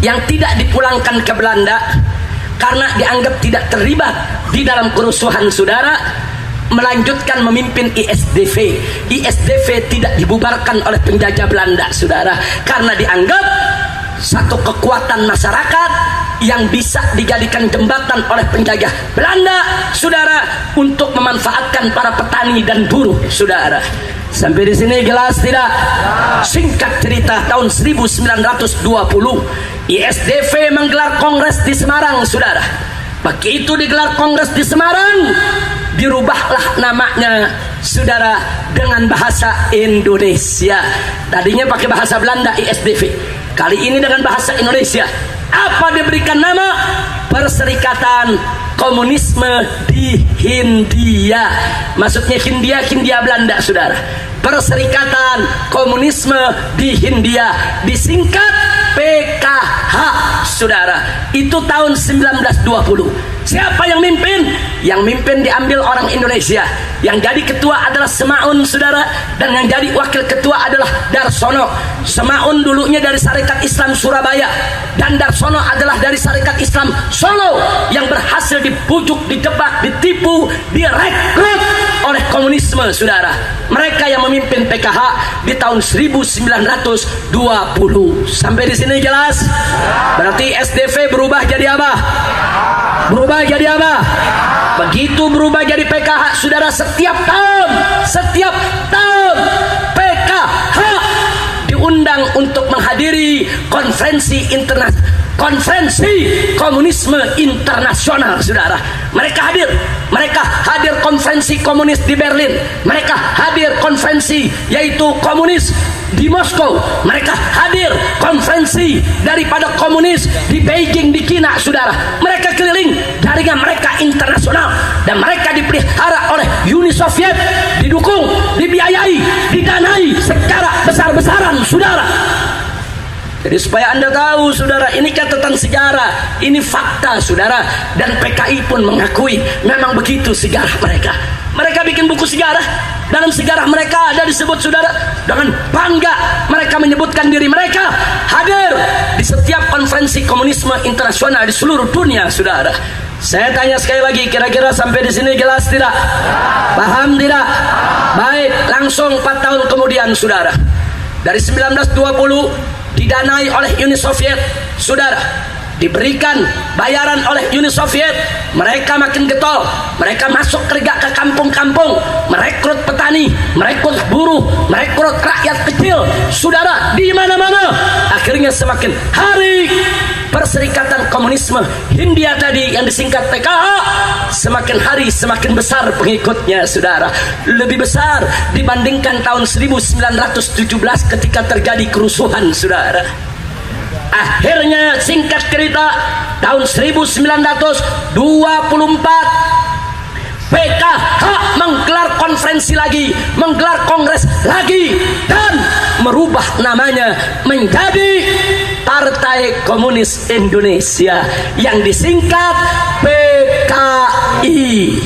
yang tidak dipulangkan ke Belanda karena dianggap tidak terlibat di dalam kerusuhan, saudara, melanjutkan memimpin ISDV. ISDV tidak dibubarkan oleh penjajah Belanda, saudara, karena dianggap satu kekuatan masyarakat yang bisa dijadikan jembatan oleh penjajah Belanda, saudara, untuk memanfaatkan para petani dan buruh, saudara. Sampai di sini jelas tidak? Singkat cerita, tahun 1920 ISDV menggelar kongres di Semarang, saudara. Begitu digelar kongres di Semarang, dirubahlah namanya, saudara, dengan bahasa Indonesia. Tadinya pakai bahasa Belanda ISDV, kali ini dengan bahasa Indonesia. Apa diberikan nama? Perserikatan Komunisme di Hindia. Maksudnya Hindia Belanda, saudara. Perserikatan Komunisme di Hindia, disingkat PKH, saudara. Itu tahun 1920. Siapa yang mimpin? Yang mimpin diambil orang Indonesia. Yang jadi ketua adalah Semaun, saudara, dan yang jadi wakil ketua adalah Darsono. Semaun dulunya dari Sarekat Islam Surabaya, dan Darsono adalah dari Sarekat Islam Solo, yang berhasil dipujuk, dijebak, ditipu, direkrut oleh komunisme, saudara. Mereka yang memimpin PKH di tahun 1920. Sampai di sini jelas? Berarti SDV berubah jadi apa? Berubah jadi apa? Begitu berubah jadi PKH, saudara, setiap tahun PKH diundang untuk menghadiri konferensi komunisme internasional, saudara. Mereka hadir konferensi komunis di Berlin, mereka hadir konferensi yaitu komunis di Moskow, mereka hadir konferensi daripada komunis di Beijing, di China, saudara. Mereka keliling, jaringan mereka internasional, dan mereka dipelihara oleh Uni Soviet, didukung, dibiayai, didanai secara besar-besaran, saudara. Jadi supaya Anda tahu, saudara, ini catatan sejarah, ini fakta, saudara. Dan PKI pun mengakui memang begitu sejarah mereka. Mereka bikin buku sejarah. Dalam sejarah mereka ada disebut, saudara, dengan bangga mereka menyebutkan diri mereka hadir di setiap konferensi komunisme internasional di seluruh dunia, saudara. Saya tanya sekali lagi, kira-kira sampai di sini jelas tidak? Paham tidak? Baik, langsung 4 tahun kemudian, saudara, dari 1920 didanai oleh Uni Soviet, saudara, diberikan bayaran oleh Uni Soviet. Mereka makin getol, mereka masuk kerja ke kampung-kampung, merekrut petani, merekrut buruh, merekrut rakyat kecil, saudara, di mana-mana. Akhirnya semakin hari Perserikatan Komunisme Hindia tadi yang disingkat PKH semakin hari semakin besar pengikutnya, saudara. Lebih besar dibandingkan tahun 1917 ketika terjadi kerusuhan, saudara. Akhirnya singkat cerita, tahun 1924 PKH menggelar konferensi lagi, menggelar kongres lagi, dan merubah namanya menjadi Partai Komunis Indonesia yang disingkat PKI.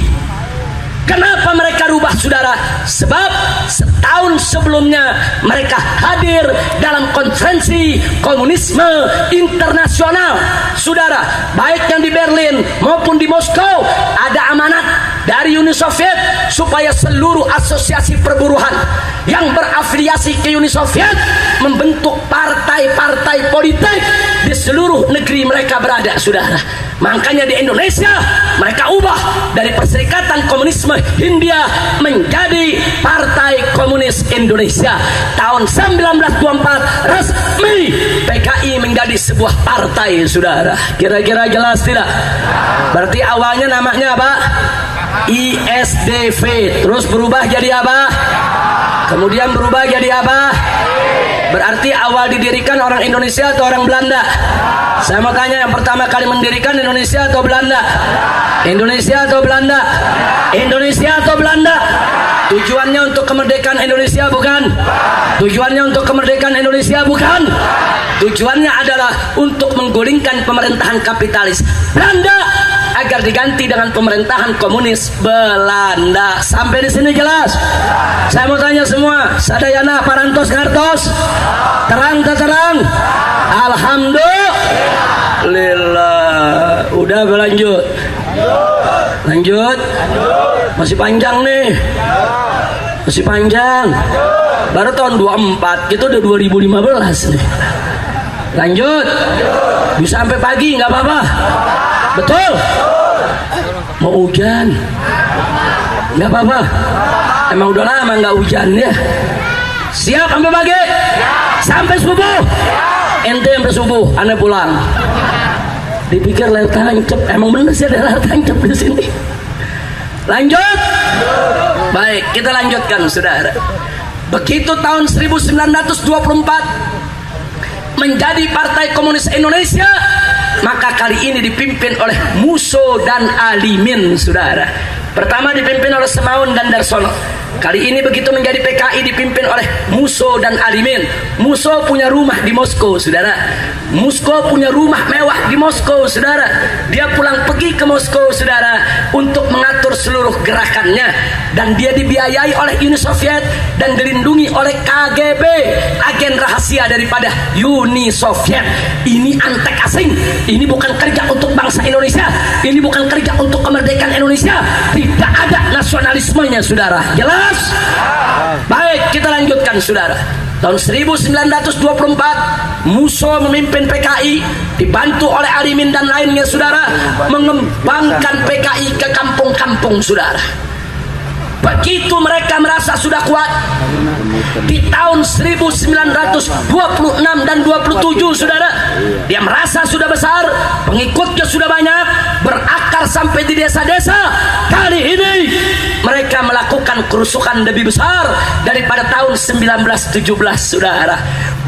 Kenapa mereka rubah, saudara? Sebab setahun sebelumnya mereka hadir dalam konferensi komunisme internasional, saudara. Baik yang di Berlin maupun di Moskow, ada amanat dari Uni Soviet supaya seluruh asosiasi perburuhan yang berafiliasi ke Uni Soviet membentuk partai-partai politik di seluruh negeri mereka berada, saudara. Makanya di Indonesia mereka ubah dari Perserikatan Komunisme Hindia menjadi Partai Komunis Indonesia. Tahun 1924 resmi PKI menjadi sebuah partai, saudara. Kira-kira jelas tidak? Berarti awalnya namanya apa? ISDV, terus berubah jadi apa? Kemudian berubah jadi apa? Berarti awal didirikan orang Indonesia atau orang Belanda? Saya mau tanya, yang pertama kali mendirikan Indonesia atau Belanda? Indonesia atau Belanda? Indonesia atau Belanda? Tujuannya untuk kemerdekaan Indonesia bukan? Tujuannya untuk kemerdekaan Indonesia bukan? Tujuannya adalah untuk menggulingkan pemerintahan kapitalis Belanda agar diganti dengan pemerintahan komunis Belanda. Sampai di sini jelas? Saya mau tanya semua, sadayana parantos ngartos? Terang tak terang? Alhamdulillah. Udah berlanjut. Lanjut. Masih panjang nih. Masih panjang. Baru tahun 24, kita udah 2015 nih. Lanjut. Bisa sampai pagi nggak apa-apa. Betul. Mau hujan nggak apa-apa. Emang udah lama nggak hujan ya. Siap sampai pagi? Sampai subuh? Ente sampai subuh, aneh pulang. Dipikir layar tancap, emang bener sih ada layar tancap di sini. Lanjut. Baik, kita lanjutkan saudara. Begitu tahun 1924 menjadi Partai Komunis Indonesia, maka kali ini dipimpin oleh Musso dan Alimin saudara. Pertama dipimpin oleh Semaun dan Darsono. Kali ini begitu menjadi PKI dipimpin oleh Musso dan Alimin. Musso punya rumah di Moskow saudara. Musso punya rumah mewah di Moskow saudara. Dia pulang pergi ke Moskow saudara untuk mengatur seluruh gerakannya. Dan dia dibiayai oleh Uni Soviet dan dilindungi oleh KGB, agen rahasia daripada Uni Soviet. Ini antek asing. Ini bukan kerja untuk bangsa Indonesia. Ini bukan kerja untuk kemerdekaan Indonesia. Tidak ada nasionalismenya saudara. Jelas? Baik, kita lanjutkan saudara. Tahun 1924 Musso memimpin PKI dibantu oleh Alimin dan lainnya saudara, mengembangkan PKI ke kampung-kampung saudara. Begitu mereka merasa sudah kuat, di tahun 1926 dan 27 saudara, dia merasa sudah besar, pengikutnya sudah banyak, berakar sampai di desa-desa. Kali ini mereka melakukan kerusuhan lebih besar daripada tahun 1917 saudara.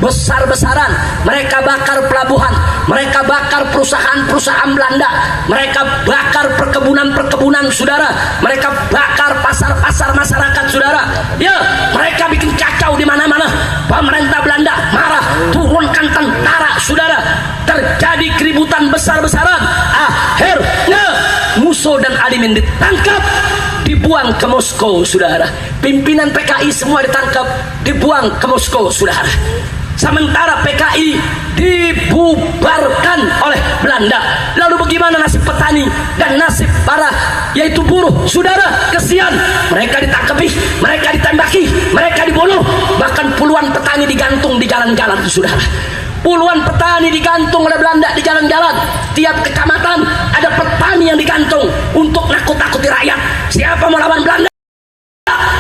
Besar-besaran mereka bakar pelabuhan, mereka bakar perusahaan-perusahaan Belanda, mereka bakar perkebunan-perkebunan saudara, mereka bakar pasar-pasar masyarakat saudara. Ya, mereka bikin kacau di mana-mana. Pemerintah Belanda marah, turunkan tentara saudara. Terjadi keributan besar-besaran. Akhirnya Musso dan Alimin ditangkap, dibuang ke Moskow saudara. Pimpinan PKI semua ditangkap, dibuang ke Moskow saudara. Sementara PKI dibubarkan oleh Belanda. Lalu bagaimana nasib petani dan nasib para yaitu buruh saudara? Kesian, mereka ditangkapi, mereka ditembaki, mereka dibunuh. Bahkan puluhan petani digantung di jalan-jalan saudara. Puluhan petani digantung oleh Belanda di jalan-jalan. Tiap kecamatan ada petani yang digantung untuk nakut-nakuti rakyat. Siapa mau lawan Belanda?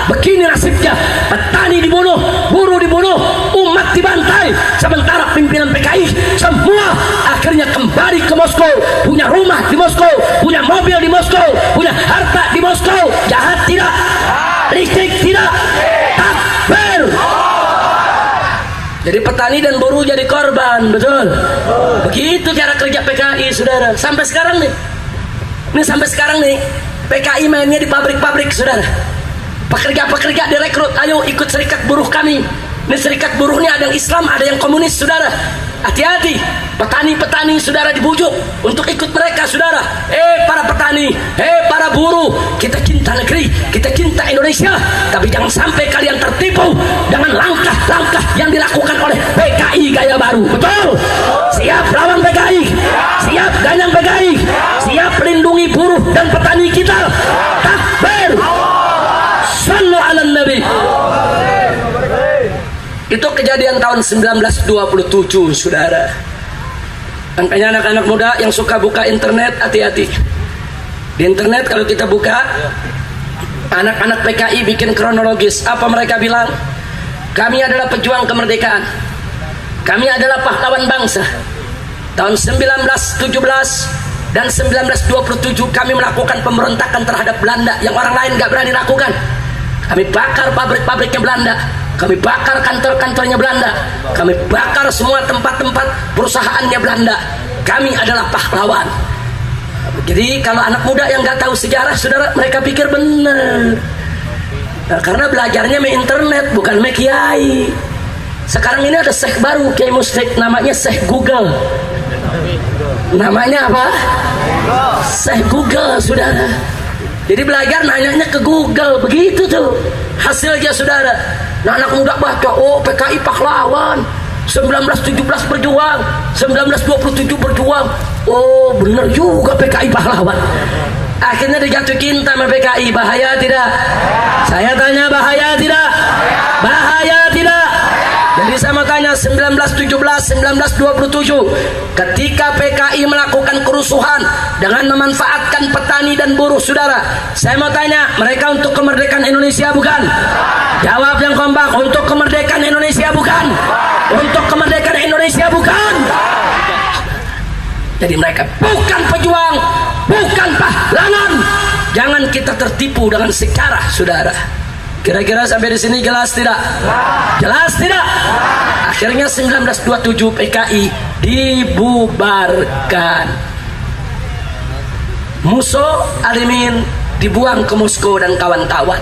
Begini nasibnya, petani dibunuh, buruh dibunuh, umat dibantai. Sementara pimpinan PKI semua akhirnya kembali ke Moskow, punya rumah di Moskow, punya mobil di Moskow, punya harta di Moskow. Jahat tidak? Listrik tidak? Takbir. Jadi petani dan buruh jadi korban, betul? Begitu cara kerja PKI saudara. Sampai sekarang nih, sampai sekarang nih PKI mainnya di pabrik-pabrik saudara. Pekerja-pekerja direkrut, ayo ikut serikat buruh kami. Ini serikat buruhnya ada yang Islam, ada yang komunis saudara. Hati-hati, petani-petani saudara dibujuk untuk ikut mereka saudara. Para petani, para buruh, kita cinta negeri, kita cinta Indonesia, tapi jangan sampai kalian tertipu dengan langkah-langkah yang dilakukan oleh PKI gaya baru. Betul? Siap lawan PKI, siap ganyang PKI, siap lindungi buruh dan petani kita. Takbir. Sallu ala Nabi. Itu kejadian tahun 1927 saudara. Makanya anak-anak muda yang suka buka internet, hati-hati. Di internet kalau kita buka, anak-anak PKI bikin kronologis. Apa mereka bilang? Kami adalah pejuang kemerdekaan, kami adalah pahlawan bangsa. Tahun 1917 dan 1927 kami melakukan pemberontakan terhadap Belanda yang orang lain gak berani lakukan. Kami bakar pabrik-pabriknya Belanda, kami bakar kantor-kantornya Belanda, kami bakar semua tempat-tempat perusahaannya Belanda. Kami adalah pahlawan. Jadi kalau anak muda yang nggak tahu sejarah saudara, mereka pikir benar. Nah, karena belajarnya me internet bukan me kiai. Sekarang ini ada syekh baru, kiai musyrik, namanya Syekh Google. Namanya apa? Syekh Google saudara. Jadi belajar nanyanya ke Google, begitu tuh hasilnya saudara. Nah, anak muda baca, oh PKI pahlawan, 1917 berjuang, 1927 berjuang. Oh bener juga PKI pahlawan. Akhirnya dijatuh cinta sama PKI. Bahaya tidak? Saya tanya, bahaya tidak? Bahaya tidak? Jadi saya mau tanya, 1917, 1927 ketika PKI melakukan kerusuhan dengan memanfaatkan petani dan buruh, saudara, saya mau tanya, mereka untuk kemerdekaan Indonesia bukan? Jawab yang kompak. Untuk kemerdekaan Indonesia bukan? Untuk kemerdekaan Indonesia bukan? Jadi mereka bukan pejuang, bukan pahlawan. Jangan kita tertipu dengan sejarah, saudara. Kira-kira sampai di sini jelas tidak? Jelas tidak? Akhirnya 1927 PKI dibubarkan. Musso Alimin dibuang ke Moskow dan kawan-kawan.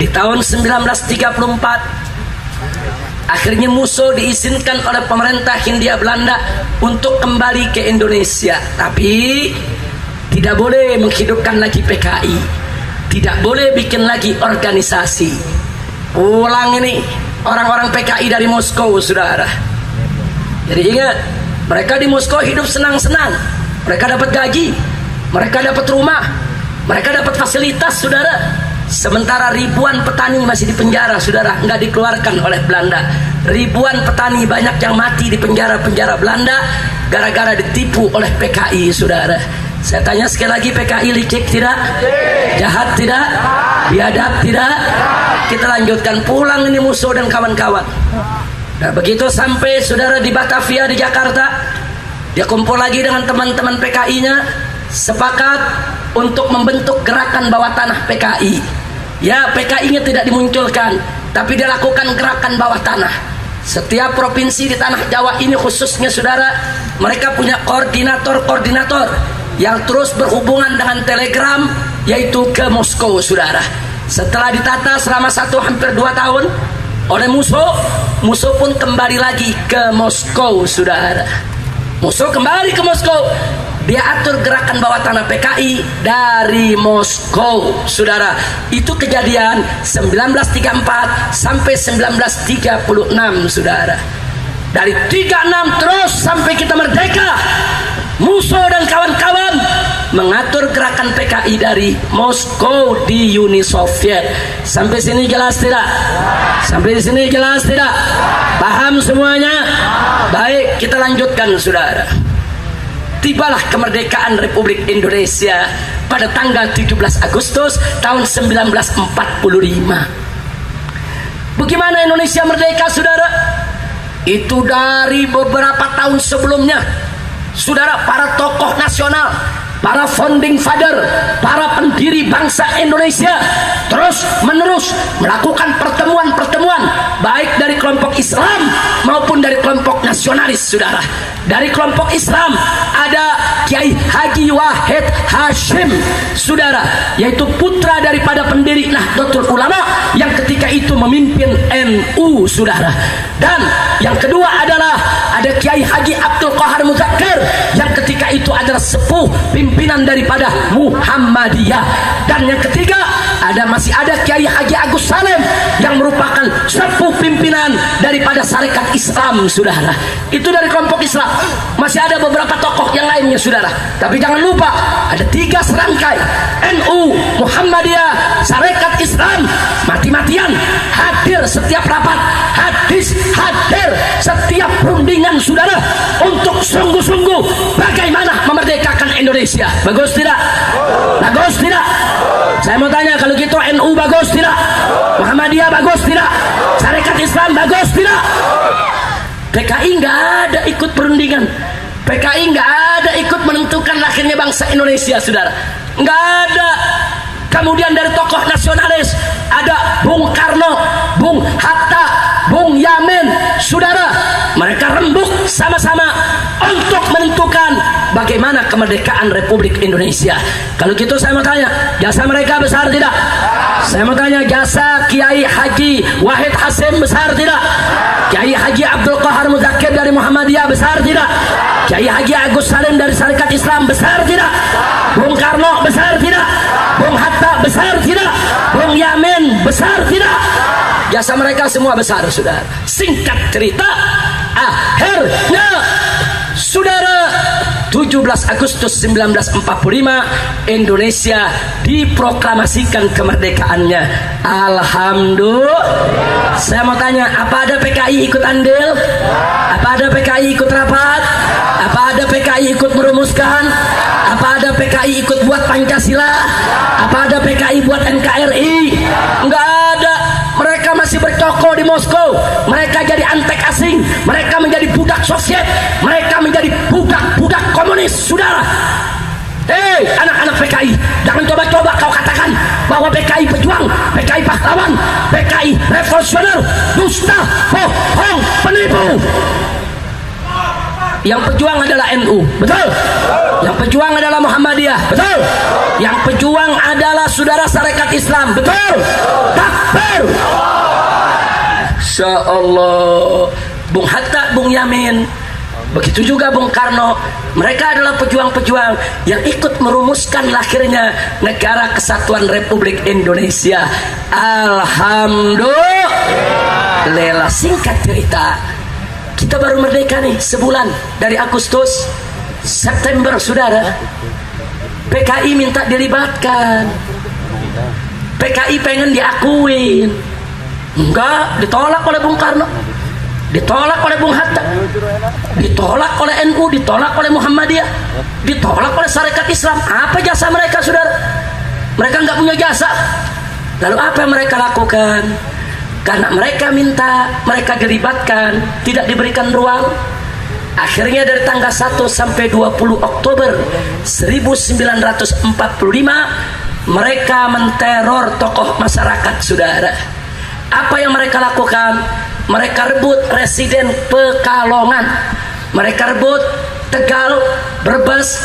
Di tahun 1934 akhirnya Musso diizinkan oleh pemerintah Hindia Belanda untuk kembali ke Indonesia, tapi tidak boleh menghidupkan lagi PKI, tidak boleh bikin lagi organisasi. Pulang ini orang-orang PKI dari Moskow, saudara. Jadi ingat, mereka di Moskow hidup senang-senang, mereka dapat gaji, mereka dapat rumah, mereka dapat fasilitas, saudara. Sementara ribuan petani masih di penjara, saudara, nggak dikeluarkan oleh Belanda. Ribuan petani banyak yang mati di penjara-penjara Belanda gara-gara ditipu oleh PKI, saudara. Saya tanya sekali lagi, PKI licik tidak? Jahat tidak? Biadab tidak? Kita lanjutkan, pulang ini Musso dan kawan-kawan. Nah begitu sampai saudara di Batavia di Jakarta, dia kumpul lagi dengan teman-teman PKI-nya, sepakat untuk membentuk gerakan bawah tanah PKI. Ya, PKI-nya tidak dimunculkan, tapi dia lakukan gerakan bawah tanah. Setiap provinsi di tanah Jawa ini khususnya, saudara, mereka punya koordinator-koordinator yang terus berhubungan dengan telegram, yaitu ke Moskow, saudara. Setelah ditata selama hampir 2 tahun oleh Musso, Musso pun kembali lagi ke Moskow, saudara. Musso kembali ke Moskow, dia atur gerakan bawah tanah PKI dari Moskow, saudara. Itu kejadian 1934 sampai 1936, saudara. Dari 36 terus sampai kita merdeka, Musso dan kawan-kawan mengatur gerakan PKI dari Moskow di Uni Soviet. Sampai sini jelas tidak? Sampai sini jelas tidak? Paham semuanya? Baik, kita lanjutkan, saudara. Tibalah kemerdekaan Republik Indonesia pada tanggal 17 Agustus tahun 1945. Bagaimana Indonesia merdeka, saudara? Itu dari beberapa tahun sebelumnya, saudara, para tokoh nasional, para founding father, para pendiri bangsa Indonesia terus menerus melakukan pertemuan-pertemuan, baik dari kelompok Islam maupun dari kelompok nasionalis, saudara. Dari kelompok Islam ada Kiai Haji Wahid Hashim, saudara, yaitu putra daripada pendiri Nahdlatul Ulama yang ketika itu memimpin NU, saudara. Dan yang kedua adalah ada Kiai Haji Abdul Qahar Muzakkir yang ketika itu adalah sepuh pimpinan daripada Muhammadiyah. Dan yang ketiga masih ada Kiai Haji Agus Salim yang merupakan sepuh pimpinan daripada Sarekat Islam, saudara. Itu dari kelompok Islam. Masih ada beberapa tokoh yang lainnya, saudara. Tapi jangan lupa ada 3 serangkai, NU, Muhammadiyah, Sarekat Islam, mati-matian hadir setiap rapat, hadir setiap perundingan, saudara, untuk sungguh-sungguh bagaimana memerdekakan Indonesia. Bagus tidak? Bagus tidak? Saya mau tanya, kalau gitu NU bagus tidak? Muhammadiyah bagus tidak? Sarekat Islam bagus tidak? PKI nggak ada ikut perundingan, PKI nggak ada ikut menentukan lahirnya bangsa Indonesia, saudara. Nggak ada. Kemudian dari tokoh nasionalis ada Bung Karno, Bung Hatta, Bung Yamin, saudara. Mereka rembuk sama-sama untuk menentukan bagaimana kemerdekaan Republik Indonesia. Kalau gitu saya mau tanya, jasa mereka besar tidak? Saya mau tanya, jasa Kiai Haji Wahid Hashim besar tidak? Kiai Haji Abdul Qahar Muzakkir dari Muhammadiyah besar tidak? Kiai Haji Agus Salim dari Sarekat Islam besar tidak? Bung Karno besar tidak? Bung Hatta besar tidak? Bung Yamin besar tidak? jasa mereka semua besar, saudara. Singkat cerita, akhirnya saudara 17 Agustus 1945 Indonesia diproklamasikan kemerdekaannya. Alhamdulillah. Saya mau tanya, apa ada PKI ikut andil? Apa ada PKI ikut rapat? Apa ada PKI ikut merumuskan? Apa ada PKI ikut buat Pancasila? Apa ada PKI buat NKRI? Enggak ada. Mereka masih bercokol di Moskow. Mereka jadi antek asing. Mereka menjadi budak Soviet. Mereka menjadi budak-budak komunis, saudara. Hei, anak-anak PKI, jangan coba-coba kau katakan bahwa PKI pejuang, PKI pahlawan, PKI revolusioner, dusta, bohong, penipu. Yang pejuang adalah NU, betul. Yang pejuang adalah Muhammadiyah, betul. Yang pejuang adalah saudara Sarekat Islam, betul. Takbir. Insya Allah. Bung Hatta, Bung Yamin, begitu juga Bung Karno, mereka adalah pejuang-pejuang yang ikut merumuskan lahirnya Negara Kesatuan Republik Indonesia. Alhamdulillah. Singkat cerita, kita baru merdeka nih sebulan dari Agustus. September, saudara, PKI minta dilibatkan. PKI pengen diakuin, enggak, ditolak oleh Bung Karno, ditolak oleh Bung Hatta, ditolak oleh NU, ditolak oleh Muhammadiyah, ditolak oleh Sarekat Islam. Apa jasa mereka, saudara? Mereka nggak punya jasa. Lalu apa yang mereka lakukan? Karena mereka minta mereka dilibatkan, tidak diberikan ruang. Akhirnya dari tanggal 1 sampai 20 Oktober 1945 mereka menteror tokoh masyarakat, saudara. Apa yang mereka lakukan? Mereka rebut residen Pekalongan, mereka rebut Tegal, Brebes,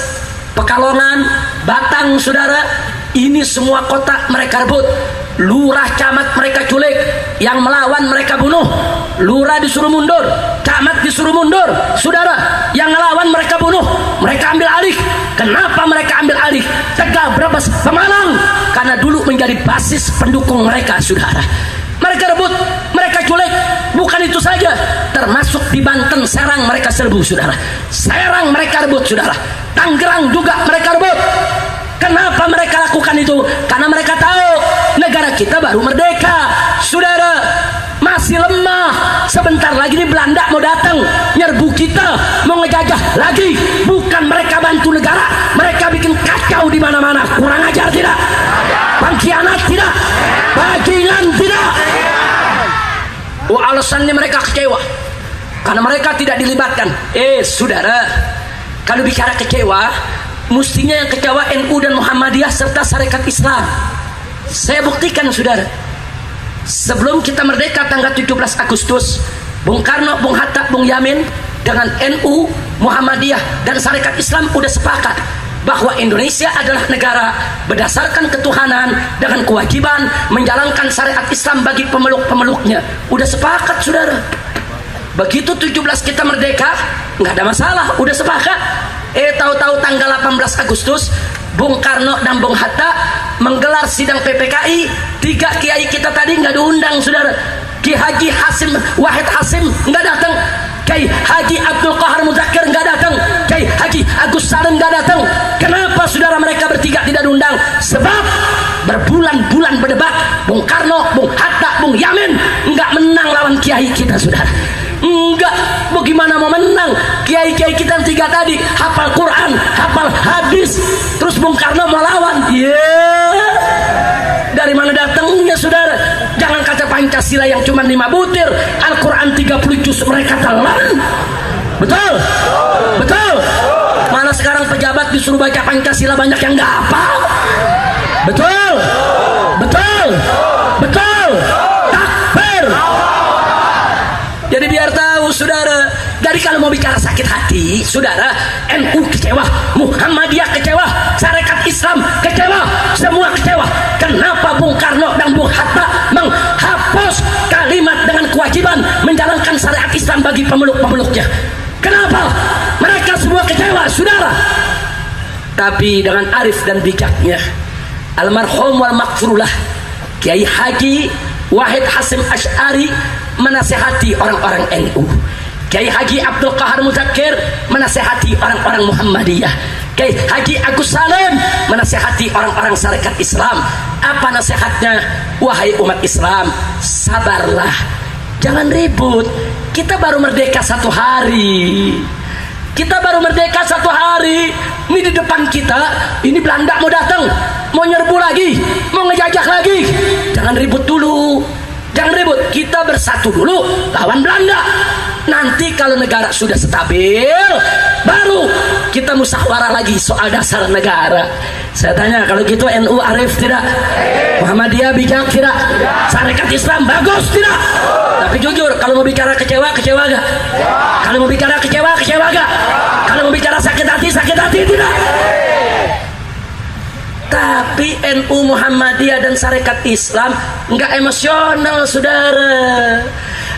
Pekalongan, Batang, saudara. Ini semua kota mereka rebut. Lurah camat mereka culik, yang melawan mereka bunuh. Lurah disuruh mundur, camat disuruh mundur, saudara. Yang melawan mereka bunuh, mereka ambil alih. Kenapa mereka ambil alih Tegal, Brebes, Pemalang? Karena dulu menjadi basis pendukung mereka, saudara. Mereka rebut, mereka culik. Bukan itu saja, termasuk di Banten, Serang mereka serbu, saudara. Serang mereka rebut, saudara. Tangerang juga mereka rebut. Kenapa mereka lakukan itu? Karena mereka tahu negara kita baru merdeka, saudara. Masih lemah. Sebentar lagi nih Belanda mau datang nyerbu kita, mau ngejajah lagi. Bukan mereka bantu negara, mereka bikin kacau di mana-mana. Kurang ajar tidak? Pengkhianat tidak? Bajingan tidak? Oh, alasannya mereka kecewa karena mereka tidak dilibatkan. Saudara, kalau bicara kecewa, mestinya yang kecewa NU dan Muhammadiyah serta Sarekat Islam. Saya buktikan, saudara. Sebelum kita merdeka tanggal 17 Agustus, Bung Karno, Bung Hatta, Bung Yamin dengan NU, Muhammadiyah dan Sarekat Islam udah sepakat bahwa Indonesia adalah negara berdasarkan ketuhanan dengan kewajiban menjalankan syariat Islam bagi pemeluk-pemeluknya. Udah sepakat, saudara. Begitu 17 kita merdeka, nggak ada masalah, udah sepakat. Tahu-tahu tanggal 18 Agustus Bung Karno dan Bung Hatta menggelar sidang PPKI. 3 kiai kita tadi nggak diundang, saudara. Ki Haji Hasim Wahid Hasim nggak datang, Kiai Haji Abdul Qahar Muzakir nggak datang, Kiai Haji Agus Salim nggak datang. Kenapa, saudara, mereka bertiga tidak diundang? Sebab berbulan-bulan berdebat, Bung Karno, Bung Hatta, Bung Yamin nggak menang lawan kiai kita, saudara. Enggak, bagaimana mau menang? Kiai-kiai kita yang 3 tadi hafal Quran, hafal hadis, terus Bung Karno mau lawan. Dari mana datangnya, saudara? Jangan kata Pancasila yang cuma 5 butir, Al-Quran 30 juz mereka telan. Betul? Betul? Malah sekarang pejabat disuruh baca Pancasila banyak yang nggak hafal. Betul? Betul? Betul? Takbir! Jadi biar tahu, saudara. Jadi kalau mau bicara sakit hati, saudara, NU kecewa, Muhammadiyah kecewa, Sarekat Islam kecewa, semua kecewa. Kenapa Bung Karno dan Bung Hatta menghapus kalimat dengan kewajiban menjalankan syariat Islam bagi pemeluk-pemeluknya? Kenapa? Mereka semua kecewa, saudara. Tapi dengan arif dan bijaknya almarhum wal maghfurullah Kiai Haji Wahid Hasyim Asy'ari menasihati orang-orang NU. Kiai Haji Abdul Qahar Muzakir menasihati orang-orang Muhammadiyah. Kiai Haji Agus Salim menasihati orang-orang Sarekat Islam. Apa nasihatnya? Wahai umat Islam, sabarlah, jangan ribut. Kita baru merdeka 1 hari. Kita baru merdeka 1 hari. Ini di depan kita, ini Belanda mau datang, mau nyerbu lagi, mau ngejajah lagi. Jangan ribut dulu. Jangan ribut, kita bersatu dulu lawan Belanda. Nanti kalau negara sudah stabil, baru kita musyawarah lagi soal dasar negara. Saya tanya, kalau gitu NU arif tidak? Muhammadiyah bijak tidak? Sarekat Islam bagus tidak? Tapi jujur, kalau mau bicara kecewa, kecewa gak? Kalau mau bicara kecewa, kecewa gak? Kalau mau bicara sakit hati tidak? Tapi NU Muhammadiyah dan Sarekat Islam nggak emosional, saudara.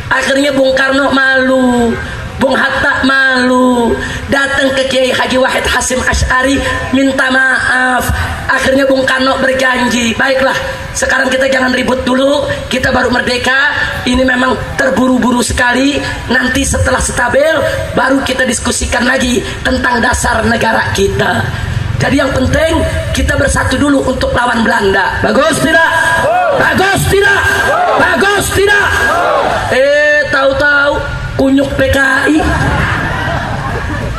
Akhirnya Bung Karno malu, Bung Hatta malu, datang ke Kiai Haji Wahid Hasyim Asy'ari minta maaf. Akhirnya Bung Karno berjanji, baiklah, sekarang kita jangan ribut dulu, kita baru merdeka, ini memang terburu-buru sekali, nanti setelah stabil baru kita diskusikan lagi tentang dasar negara kita. Jadi yang penting kita bersatu dulu untuk lawan Belanda. Bagus tidak? Bagus tidak? Bagus tidak? Tahu-tahu kunyuk PKI.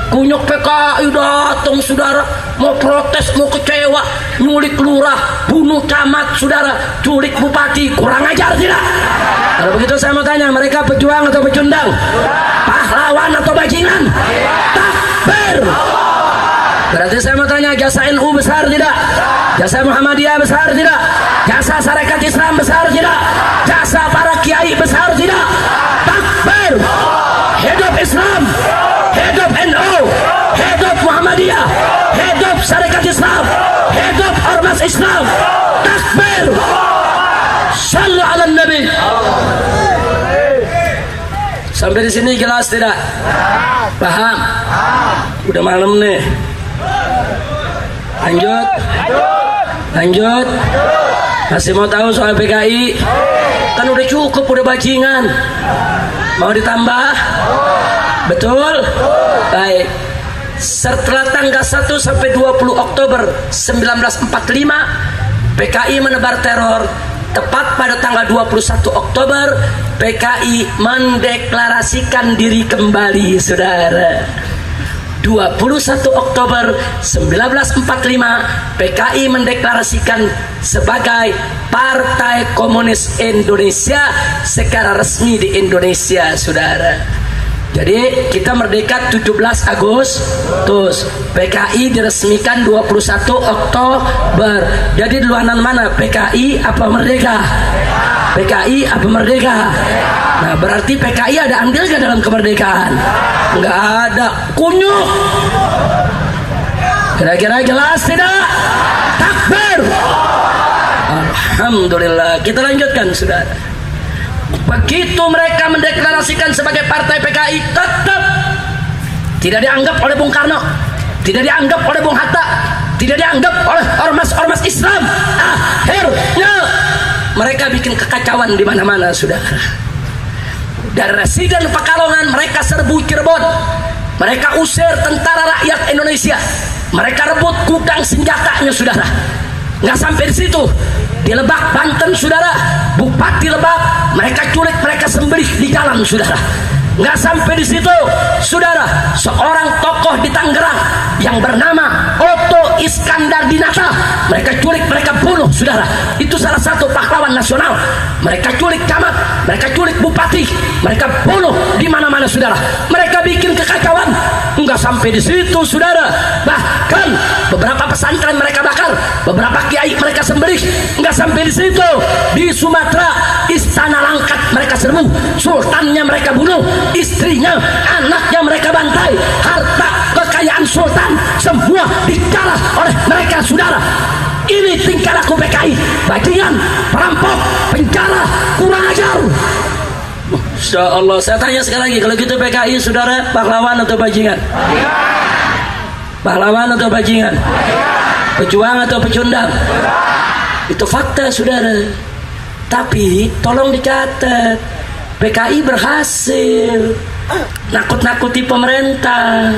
Kunyuk PKI datang, saudara, mau protes, mau kecewa, nyulik lurah, bunuh camat, saudara, culik bupati. Kurang ajar tidak? Kalau begitu saya mau tanya, mereka pejuang atau pecundang? Pahlawan atau bajingan? Takbir! Berarti saya mau tanya, jasa NU besar tidak? Jasa Muhammadiyah besar tidak? Jasa Sarekat Islam besar tidak? Jasa para kiai besar tidak? Takbir! Hidup Islam! Hidup NU! Hidup Muhammadiyah! Hidup Sarekat Islam! Hidup Ormas Islam! Takbir! Shallu ala Nabi! Sampai di sini jelas tidak? Paham? Udah malam nih. Lanjut. Masih mau tahu soal PKI? Kan udah cukup, udah bajingan. Mau ditambah? Betul? Baik. Setelah tanggal 1 sampai 20 Oktober 1945, PKI menebar teror. Tepat pada tanggal 21 Oktober, PKI mendeklarasikan diri kembali, saudara. 21 Oktober 1945 PKI mendeklarasikan sebagai Partai Komunis Indonesia secara resmi di Indonesia, saudara. Jadi kita merdeka 17 Agustus, PKI diresmikan 21 Oktober. Jadi duluanan mana, PKI apa merdeka? PKI apa merdeka? Nah, berarti PKI ada andil gak dalam kemerdekaan? Nggak ada. Kunyuk. Kira-kira jelas tidak? Takbir! Alhamdulillah. Kita lanjutkan, saudara. Begitu mereka mendeklarasikan sebagai partai PKI, tetap tidak dianggap oleh Bung Karno, tidak dianggap oleh Bung Hatta, tidak dianggap oleh ormas-ormas Islam. Akhirnya mereka bikin kekacauan di mana-mana, saudara. Dari Residen Pekalongan mereka serbu Cirebon, mereka usir tentara rakyat Indonesia, mereka rebut gudang senjatanya, saudara. Nggak sampai di situ, di Lebak, Banten, saudara, Bupati Lebak mereka culik, mereka sembelih di jalan, saudara. Nggak sampai di situ, saudara, seorang tokoh di Tangerang yang bernama Otto Iskandar Dinata mereka culik, mereka bunuh, saudara. Itu salah satu pahlawan nasional. Mereka culik camat, mereka culik bupati, mereka bunuh di mana-mana, saudara. Mereka bikin kekacauan. Nggak sampai di situ, saudara. Bahkan beberapa pesantren mereka bakar, beberapa kiai mereka sembelih. Nggak sampai di situ, di Sumatera Istana Langkat mereka serbu, sultannya mereka bunuh, istrinya, anaknya mereka bantai, harta kekayaan sultan semua dicalas oleh mereka, saudara. Ini tingkah laku PKI, bajingan, perampok, penjara, kurang ajar. Masya Allah. Saya tanya sekali lagi, kalau gitu PKI, saudara, pahlawan atau bajingan? Pahlawan atau bajingan? Pejuang atau pecundang? Itu fakta, saudara. Tapi tolong dicatat, PKI berhasil nakut-nakuti pemerintah.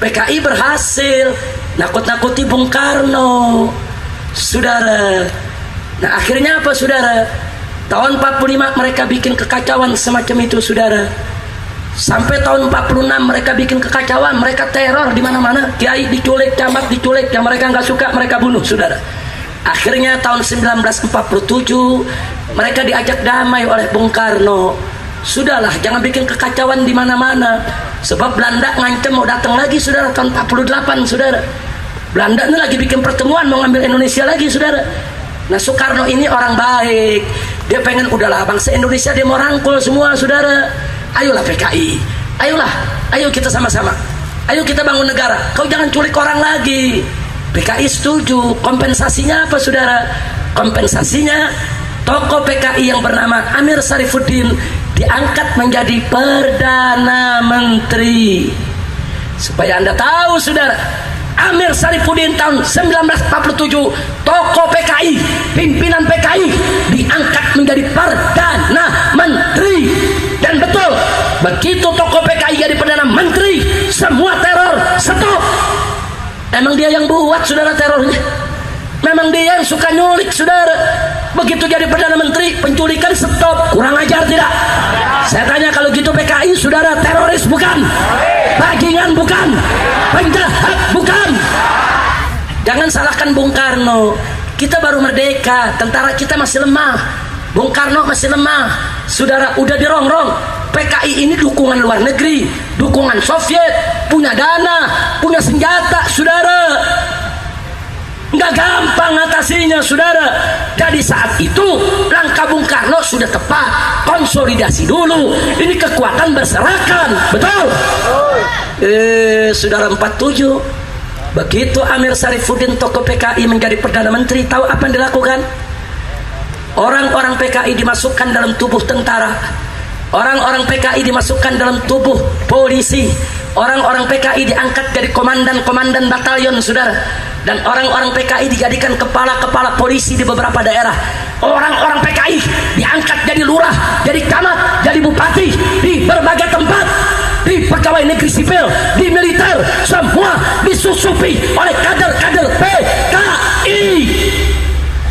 PKI berhasil nakut-nakuti Bung Karno, saudara. Nah akhirnya apa, saudara? Tahun 45 mereka bikin kekacauan semacam itu, saudara. Sampai tahun 46 mereka bikin kekacauan, mereka teror di mana-mana, kiai diculik, camat diculik, yang mereka nggak suka mereka bunuh, saudara. Akhirnya tahun 1947 mereka diajak damai oleh Bung Karno. Sudahlah, jangan bikin kekacauan di mana-mana, sebab Belanda ngancam mau datang lagi, saudara, tahun 48, saudara. Belanda ini lagi bikin pertemuan mau ngambil Indonesia lagi, saudara. Nah Soekarno ini orang baik, dia pengen udahlah bangsa Indonesia dia mau rangkul semua, saudara. Ayolah PKI, ayolah, ayo kita sama-sama, ayo kita bangun negara. Kau jangan culik orang lagi. PKI setuju. Kompensasinya apa, saudara? Kompensasinya tokoh PKI yang bernama Amir Syarifuddin diangkat menjadi Perdana Menteri. Supaya Anda tahu, saudara, Amir Syarifuddin tahun 1947 tokoh PKI, pimpinan PKI, diangkat menjadi Perdana Menteri. Dan betul, begitu tokoh PKI jadi Perdana Menteri, semua teror stop. Emang dia yang buat, saudara, terornya. Memang dia yang suka nyulik, saudara. Begitu jadi Perdana Menteri, penculikan stop. Kurang ajar tidak? Saya tanya, kalau gitu PKI, saudara, teroris bukan? Bajingan bukan? Penjahat bukan? Jangan salahkan Bung Karno. Kita baru merdeka, tentara kita masih lemah, Bung Karno masih lemah, saudara. Udah dirongrong. PKI ini dukungan luar negeri, dukungan Soviet, punya dana, punya senjata, saudara. Nggak gampang atasinya, saudara. Jadi saat itu langkah Bung Karno sudah tepat, konsolidasi dulu. Ini kekuatan berserakan, betul? Saudara, 47 begitu Amir Syarifuddin tokoh PKI menjadi Perdana Menteri, tahu apa yang dilakukan? Orang-orang PKI dimasukkan dalam tubuh tentara, orang-orang PKI dimasukkan dalam tubuh polisi, orang-orang PKI diangkat jadi komandan-komandan batalion, saudara. Dan orang-orang PKI dijadikan kepala-kepala polisi di beberapa daerah. Orang-orang PKI diangkat jadi lurah, jadi camat, jadi bupati di berbagai tempat, di pegawai negeri sipil, di militer, semua disusupi oleh kader-kader PKI.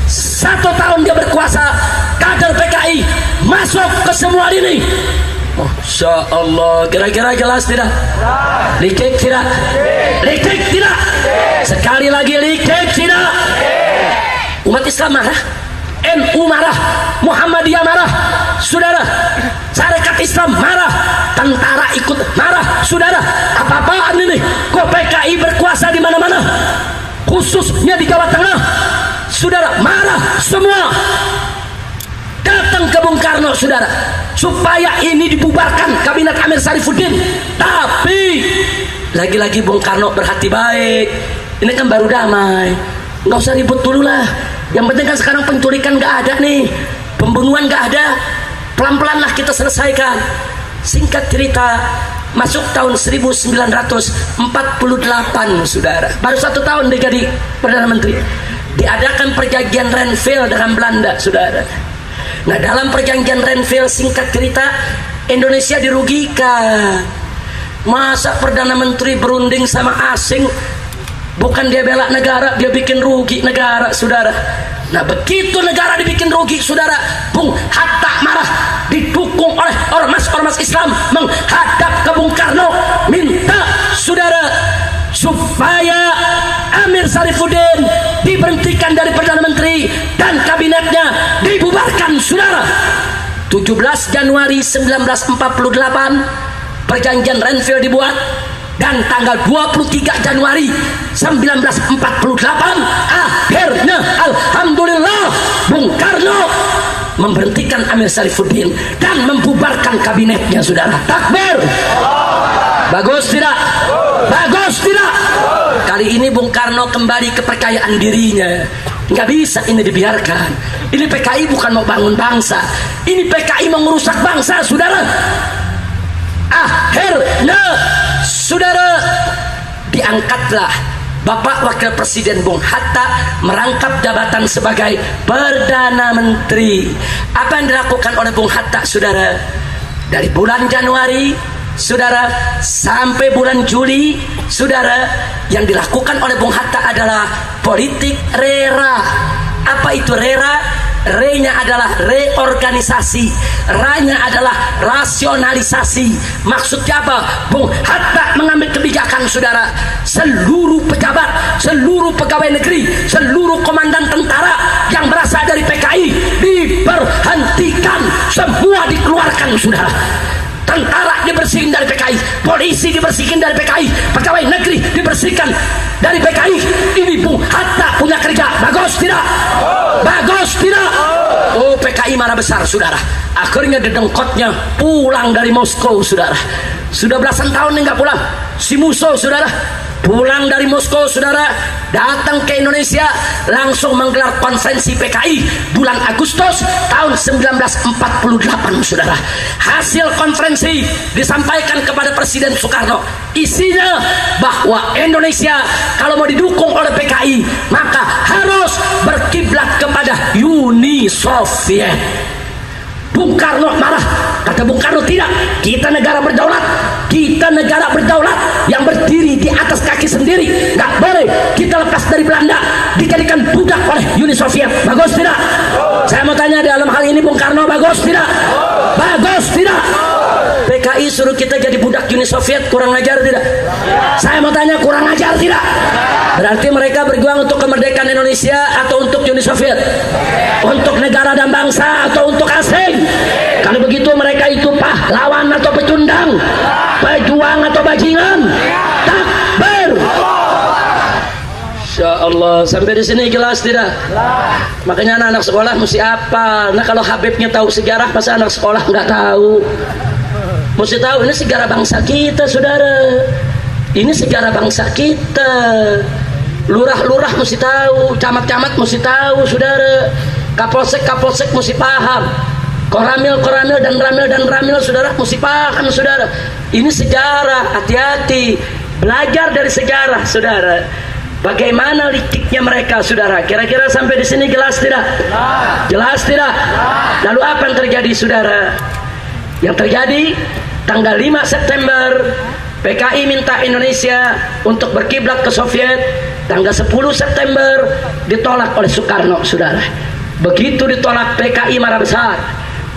1 tahun dia berkuasa, kader PKI masuk ke semua lini. Masya Allah, kira-kira jelas tidak? Likik tidak? Likik tidak? Sekali lagi, likik tidak? Umat Islam marah, NU marah, Muhammadiyah marah, saudara. Syarikat Islam marah, tentara ikut marah, saudara. Apa-apaan ini? Kok PKI berkuasa di mana-mana, khususnya di Jawa Tengah, saudara. Marah semua. Datang ke Bung Karno, saudara, supaya ini dibubarkan kabinet Amir Syarifuddin. Tapi lagi-lagi Bung Karno berhati baik. Ini kan baru damai, nggak usah ribut dulu lah. Yang penting kan sekarang penculikan nggak ada nih, pembunuhan nggak ada, pelan-pelan lah kita selesaikan. Singkat cerita, masuk tahun 1948, saudara, baru 1 tahun dia jadi Perdana Menteri, diadakan perjanjian Renville dengan Belanda, saudara. Nah, dalam perjanjian Renville, singkat cerita, Indonesia dirugikan. Masa Perdana Menteri berunding sama asing, bukan dia bela negara, dia bikin rugi negara, saudara. Nah, begitu negara dibikin rugi, saudara, Bung Hatta marah, didukung oleh ormas-ormas Islam, menghadap ke Bung Karno, minta, saudara, supaya Amir Syarifuddin diberhentikan dari Perdana Menteri dan kabinetnya dibubarkan, saudara. 17 Januari 1948 perjanjian Renville dibuat, dan tanggal 23 Januari 1948 akhirnya alhamdulillah Bung Karno memberhentikan Amir Syarifuddin dan membubarkan kabinetnya, saudara. Takbir. Bagus tidak? Bagus tidak? Kali ini Bung Karno kembali kepercayaan dirinya. Nggak bisa ini dibiarkan. Ini PKI bukan mau bangun bangsa, ini PKI mau merusak bangsa, saudara. Akhirnya, saudara, diangkatlah Bapak Wakil Presiden Bung Hatta merangkap jabatan sebagai Perdana Menteri. Apa yang dilakukan oleh Bung Hatta, saudara? Dari bulan Januari, saudara, sampai bulan Juli, saudara, yang dilakukan oleh Bung Hatta adalah politik rera. Apa itu rera? R-nya adalah reorganisasi, R-nya adalah rasionalisasi. Maksudnya apa? Bung Hatta mengambil kebijakan, saudara, seluruh pejabat, seluruh pegawai negeri, seluruh komandan tentara yang berasal dari PKI diberhentikan, semua dikeluarkan, saudara. Tentara dibersihkan dari PKI, polisi dibersihkan dari PKI, pegawai negeri dibersihkan dari PKI. Ini Bung Hatta punya kerja. Bagus tidak? Bagus tidak? Oh, PKI marah besar, saudara. Akhirnya didengkotnya pulang dari Moskow, saudara. Sudah belasan tahun nggak pulang. Si Musso, saudara, pulang dari Moskow, saudara, datang ke Indonesia, langsung menggelar konferensi PKI bulan Agustus tahun 1948, saudara. Hasil konferensi disampaikan kepada Presiden Soekarno. Isinya bahwa Indonesia kalau mau didukung oleh PKI maka harus berkiblat kepada Uni Soviet. Bung Karno marah. Kata Bung Karno, tidak, kita negara berdaulat, kita negara berdaulat yang berdiri di atas kaki sendiri, nggak boleh kita lepas dari Belanda dijadikan budak oleh Uni Soviet. Bagus tidak? Saya mau tanya dalam hal ini Bung Karno, bagus tidak? Bagus tidak? PKI suruh kita jadi budak Uni Soviet, kurang ajar tidak? Saya mau tanya, kurang ajar tidak? Berarti mereka berjuang untuk kemerdekaan Indonesia atau untuk Uni Soviet? Untuk negara dan bangsa atau untuk asing? Kalau begitu mereka itu pahlawan atau pecundang? Pejuang atau bajingan? Takbir! Insya Allah, sampai di sini jelas tidak? Makanya anak-anak sekolah mesti apa? Nah, kalau Habibnya tahu sejarah, masa anak sekolah nggak tahu? Mesti tahu, ini sejarah bangsa kita, saudara. Ini sejarah bangsa kita. Lurah-lurah mesti tahu, camat-camat mesti tahu, saudara. Kapolsek mesti paham. Koramil dan ramil, saudara, mesti paham, saudara. Ini sejarah, hati-hati. Belajar dari sejarah, saudara. Bagaimana liciknya mereka, saudara. Kira-kira sampai di sini jelas tidak? Jelas tidak? Lalu apa yang terjadi, saudara? Yang terjadi tanggal 5 September PKI minta Indonesia untuk berkiblat ke Soviet. Tanggal 10 September ditolak oleh Soekarno, saudara. Begitu ditolak, PKI marah besar.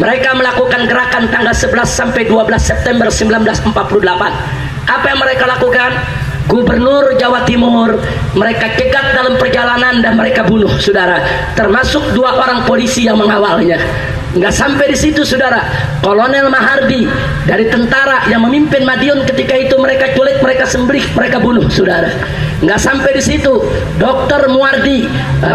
Mereka melakukan gerakan tanggal 11 sampai 12 September 1948. Apa yang mereka lakukan? Gubernur Jawa Timur mereka cegat dalam perjalanan dan mereka bunuh, saudara. Termasuk 2 orang polisi yang mengawalnya. Nggak sampai di situ, saudara. Kolonel Mahardi dari tentara yang memimpin Madiun ketika itu mereka culik, mereka sembelih, mereka bunuh, saudara. Nggak sampai di situ, Dr. Muardi,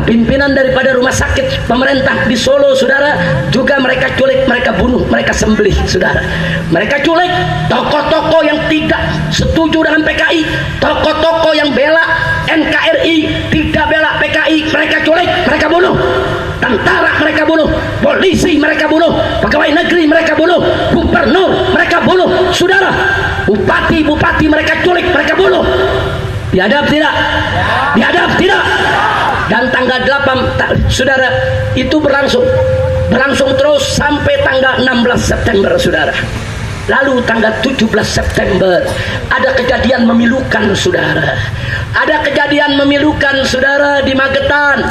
pimpinan daripada rumah sakit pemerintah di Solo, saudara, juga mereka culik, mereka bunuh, mereka sembelih, saudara. Mereka culik tokoh-tokoh yang tidak setuju dengan PKI, tokoh-tokoh yang bela NKRI, tidak bela PKI, mereka culik, mereka bunuh. Tentara mereka bunuh, polisi mereka bunuh, pegawai negeri mereka bunuh, gubernur mereka bunuh, saudara. Bupati mereka culik, mereka bunuh. Biadab tidak? Biadab tidak? Dan tanggal 8, saudara, itu berlangsung terus sampai tanggal 16 September, saudara. Lalu tanggal 17 September ada kejadian memilukan, saudara. Ada kejadian memilukan, saudara, di Magetan.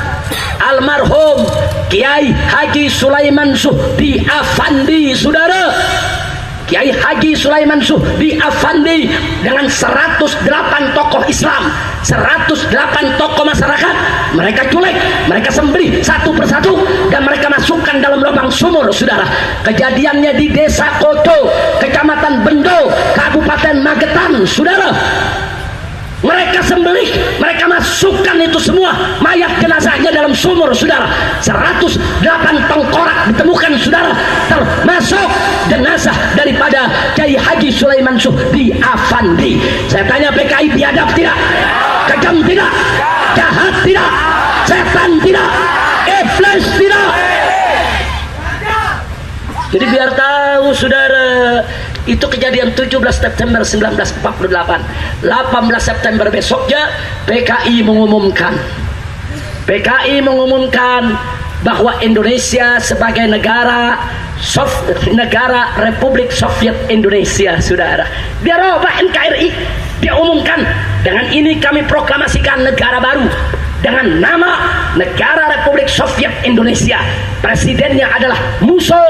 Almarhum Kiai Haji Sulaiman Suhdi Afandi, saudara. Kiai Haji Sulaiman Suhdi Afandi dengan 108 tokoh Islam, 108 tokoh masyarakat, mereka culik, mereka sembelih satu persatu dan mereka masukkan dalam lubang sumur, saudara. Kejadiannya di Desa Koto, Kecamatan Bendo, Kabupaten Magetan, saudara. Mereka sembelih, mereka masukkan itu semua mayat jenazahnya dalam sumur, saudara. 108 tengkorak ditemukan, saudara, termasuk jenazah daripada Kiai Haji Sulaiman Suhdi Afandi. Saya tanya, PKI biadab tidak? Kejam tidak? Jahat tidak? Setan tidak? Iblis tidak? Jadi biar tahu, saudara, Itu kejadian 17 September 1948. 18 September besoknya PKI mengumumkan bahwa Indonesia sebagai negara Republik Soviet Indonesia, saudara. Dia robah NKRI, dia umumkan, dengan ini kami proklamasikan negara baru dengan nama Negara Republik Soviet Indonesia. Presidennya adalah Musso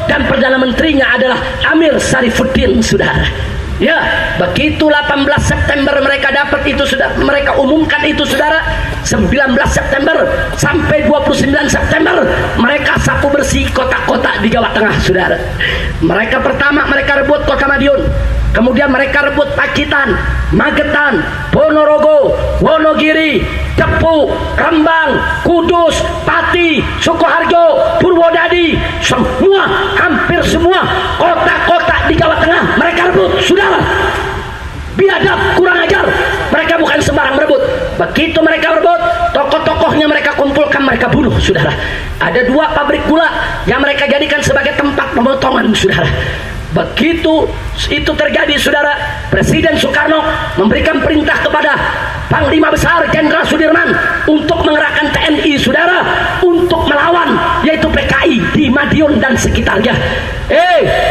dan Perdana Menterinya adalah Amir Sarifuddin, saudara. Ya, begitu 18 September mereka dapat itu, sudah mereka umumkan itu, saudara. 19 September sampai 29 September mereka sapu bersih kota-kota di Jawa Tengah, saudara. Mereka pertama mereka rebut Kota Madiun, kemudian mereka rebut Pacitan, Magetan, Ponorogo, Wonogiri, Cepu, Rembang, Kudus, Pati, Sukoharjo, Purwodadi, hampir semua kota-kota di Jawa Tengah mereka rebut, saudara. Biadab, kurang ajar, mereka bukan sembarang merebut. Begitu mereka rebut, tokoh-tokohnya mereka kumpulkan, mereka bunuh, saudara. Ada 2 pabrik gula yang mereka jadikan sebagai tempat pemotongan, saudara. Begitu itu terjadi, saudara, Presiden Soekarno memberikan perintah kepada Panglima Besar Jenderal Sudirman untuk mengerahkan TNI, saudara, untuk melawan yaitu PKI di Madiun dan sekitarnya.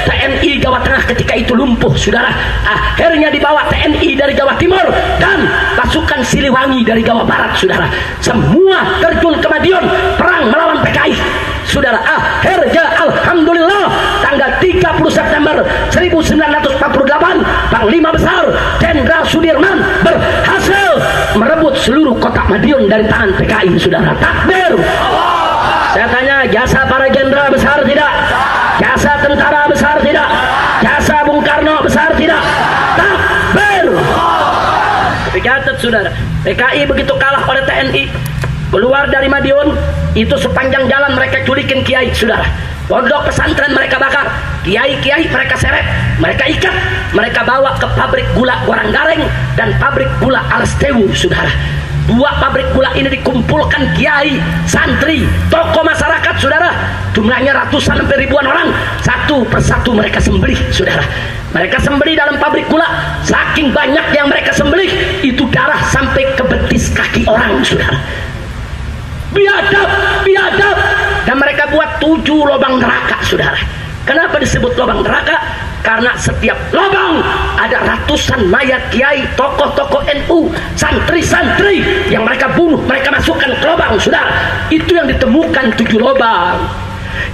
TNI Jawa Tengah ketika itu lumpuh, saudara. Akhirnya dibawa TNI dari Jawa Timur dan pasukan Siliwangi dari Jawa Barat, saudara. Semua terjun ke Madiun perang melawan PKI, saudara. Akhirnya alhamdulillah tanggal 30 September 1948 Panglima Besar Jenderal Sudirman berhasil merebut seluruh kota Madiun dari tangan PKI, saudara. Takbir. Saya tanya, jasa para jenderal besar tidak? Jasa tentara besar tidak? Jasa Bung Karno besar tidak? Takbir. Tapi catat, saudara, PKI begitu kalah oleh TNI, keluar dari Madiun, itu sepanjang jalan mereka culikin kiai, saudara. Pondok pesantren mereka bakar, kiai-kiai mereka seret, mereka ikat, mereka bawa ke pabrik gula Goranggareng dan pabrik gula Alstewu, saudara. 2 pabrik gula ini dikumpulkan kiai, santri, tokoh masyarakat, saudara. Jumlahnya ratusan sampai ribuan orang. Satu persatu mereka sembelih, saudara. Mereka sembelih dalam pabrik gula. Saking banyak yang mereka sembelih, itu darah sampai ke betis kaki orang, saudara. Biadab. Dan mereka buat 7 lubang neraka, saudara. Kenapa disebut lubang neraka? Karena setiap lubang ada ratusan mayat kiai, tokoh-tokoh NU, santri-santri yang mereka bunuh, mereka masukkan ke lubang, saudara. Itu yang ditemukan 7 lubang.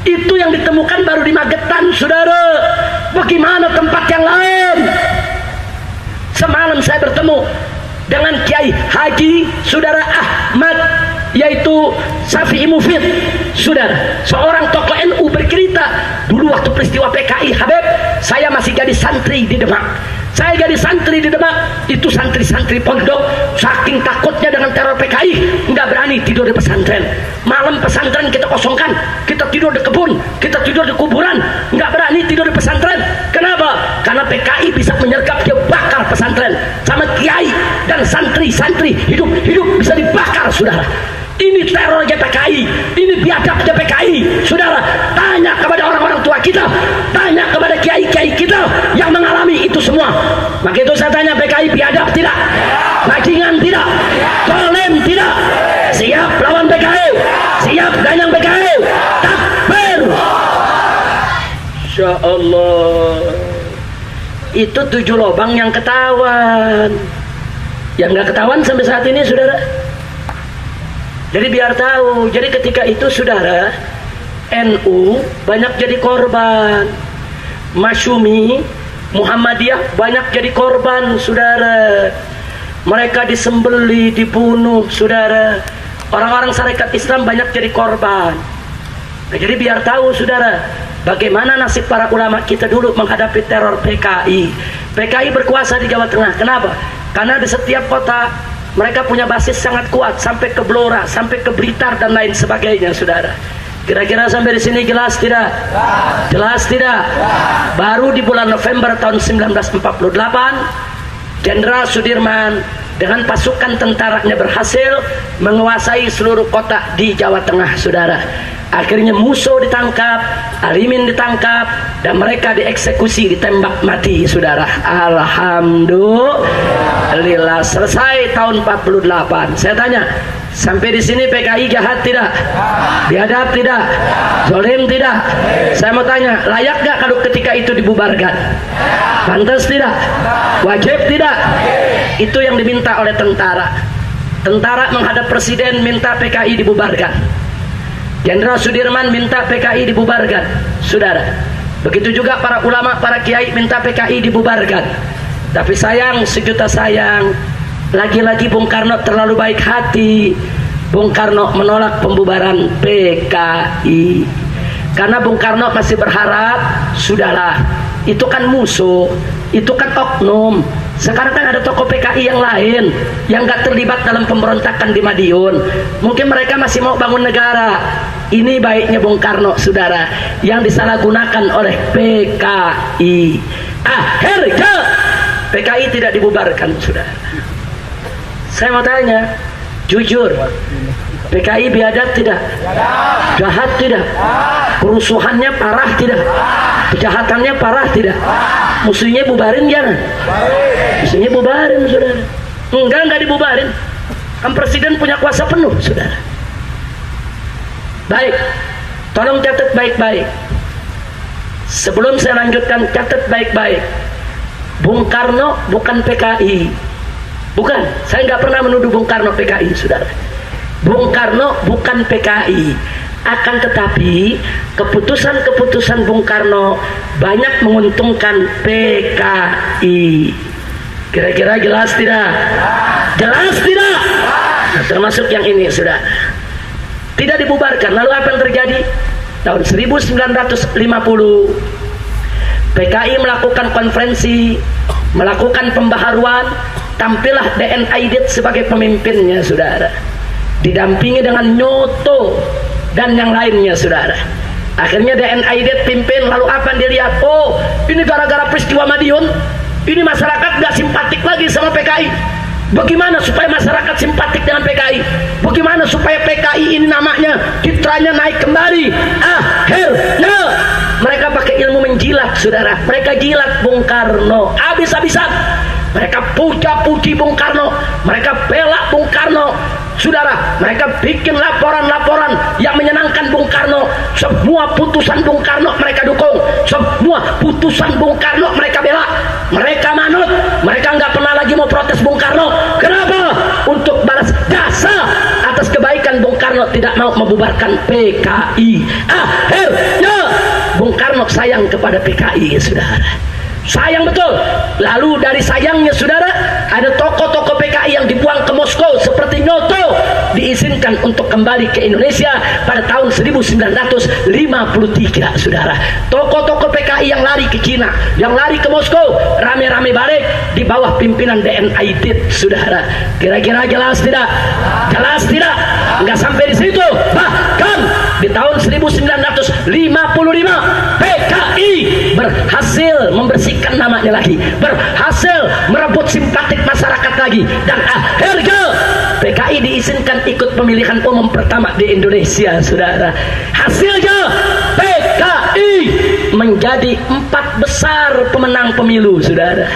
Itu yang ditemukan baru di Magetan, saudara. Bagaimana tempat yang lain? Semalam saya bertemu dengan Kiai Haji Saudara Ahmad, yaitu Syafi'i Mufid, saudara, seorang tokoh NU, bercerita dulu waktu peristiwa PKI Habib, saya masih jadi santri di Demak. Saya jadi santri di Demak, itu santri-santri pondok saking takutnya dengan teror PKI, nggak berani tidur di pesantren. Malam pesantren kita kosongkan, kita tidur di kebun, kita tidur di kuburan, nggak berani tidur di pesantren. Kenapa? Karena PKI bisa menyergap, dia bakar pesantren. Sama kiai dan santri-santri hidup bisa dibakar, saudara. Ini terornya PKI, ini biadabnya PKI, saudara. Tanya kepada orang-orang tua kita, tanya kepada kiai-kiai kita yang mengalami itu semua. Maka itu saya tanya, PKI biadab tidak? Bajingan tidak? Zalim tidak? Siap lawan PKI? Siap ganyang PKI? Takbir. Insya Allah. Itu 7 lubang yang ketahuan. Yang nggak ketahuan sampai saat ini, saudara. Jadi biar tahu, jadi ketika itu, saudara, NU banyak jadi korban, Masyumi, Muhammadiyah banyak jadi korban, saudara. Mereka disembeli, dibunuh, saudara. Orang-orang Sarekat Islam banyak jadi korban. Nah, jadi biar tahu, saudara, bagaimana nasib para ulama kita dulu menghadapi teror PKI. PKI berkuasa di Jawa Tengah. Kenapa? Karena di setiap kota mereka punya basis sangat kuat, sampai ke Blora, sampai ke Blitar dan lain sebagainya, saudara. Kira-kira sampai di sini jelas tidak? Jelas tidak? Baru di bulan November tahun 1948, Jenderal Sudirman dengan pasukan tentaranya berhasil menguasai seluruh kota di Jawa Tengah, saudara. Akhirnya Muso ditangkap, Alimin ditangkap, dan mereka dieksekusi, ditembak mati, saudara. Alhamdulillah, selesai tahun 48. Saya tanya, sampai di sini PKI jahat tidak? Biadab tidak? Zolim tidak? Saya mau tanya, layak gak kalau ketika itu dibubarkan? Pantas tidak? Wajib tidak? Itu yang diminta oleh tentara. Tentara menghadap presiden minta PKI dibubarkan. Jenderal Sudirman minta PKI dibubarkan, saudara. Begitu juga para ulama, para kiai minta PKI dibubarkan. Tapi sayang, sejuta sayang, lagi-lagi Bung Karno terlalu baik hati. Bung Karno menolak pembubaran PKI karena Bung Karno masih berharap, sudahlah, itu kan musuh, itu kan oknum. Sekarang kan ada tokoh PKI yang lain yang gak terlibat dalam pemberontakan di Madiun. Mungkin mereka masih mau bangun negara. Ini baiknya Bung Karno, saudara, yang disalahgunakan oleh PKI. Akhirnya PKI tidak dibubarkan, saudara. Saya mau tanya, jujur, PKI biadab tidak? Jahat tidak? Kerusuhannya parah tidak? Kejahatannya parah tidak? Musuhnya bubarin jangan? Musuhnya bubarin, saudara. Enggak dibubarin. Kan presiden punya kuasa penuh, saudara. Baik, tolong catat baik-baik. Sebelum saya lanjutkan, catat baik-baik. Bung Karno bukan PKI. Bukan, saya nggak pernah menuduh Bung Karno PKI, saudara. Bung Karno bukan PKI. Akan tetapi keputusan-keputusan Bung Karno banyak menguntungkan PKI. Kira-kira jelas tidak? Jelas tidak? Nah, termasuk yang ini, sudah tidak dibubarkan. Lalu apa yang terjadi? Tahun 1950 PKI melakukan konferensi, melakukan pembaharuan. Tampillah DN Aidit sebagai pemimpinnya, saudara, didampingi dengan Nyoto dan yang lainnya, saudara. Akhirnya DN Aidit pimpin. Lalu apa yang dilihat? Oh, ini gara-gara peristiwa Madiun, ini masyarakat gak simpatik lagi sama PKI. Bagaimana supaya masyarakat simpatik dengan PKI? Bagaimana supaya PKI ini namanya, citranya naik kembali? Akhirnya mereka pakai ilmu menjilat, saudara. Mereka jilat Bung Karno habis-habisan. Mereka puja-puji Bung Karno, mereka bela Bung Karno, saudara. Mereka bikin laporan-laporan yang menyenangkan Bung Karno. Semua putusan Bung Karno mereka dukung, semua putusan Bung Karno mereka bela, mereka manut. Mereka nggak pernah lagi mau protes Bung Karno. Kenapa? Untuk balas jasa atas kebaikan Bung Karno tidak mau membubarkan PKI. Akhirnya Bung Karno sayang kepada PKI, saudara. Sayang betul. Lalu dari sayangnya, saudara, ada tokoh-tokoh PKI yang dibuang ke Moskow seperti Nyoto diizinkan untuk kembali ke Indonesia pada tahun 1953, saudara. Tokoh-tokoh PKI yang lari ke Cina, yang lari ke Moskow, rame-rame balik di bawah pimpinan DN Aidit, saudara. Kira-kira jelas tidak? Jelas tidak? Enggak sampai di situ. Bahkan di tahun 1955 PKI berhasil membersihkan namanya lagi, berhasil merebut simpatik masyarakat lagi, dan akhirnya PKI diizinkan ikut pemilihan umum pertama di Indonesia, saudara. Hasilnya PKI menjadi 4 besar pemenang pemilu, saudara.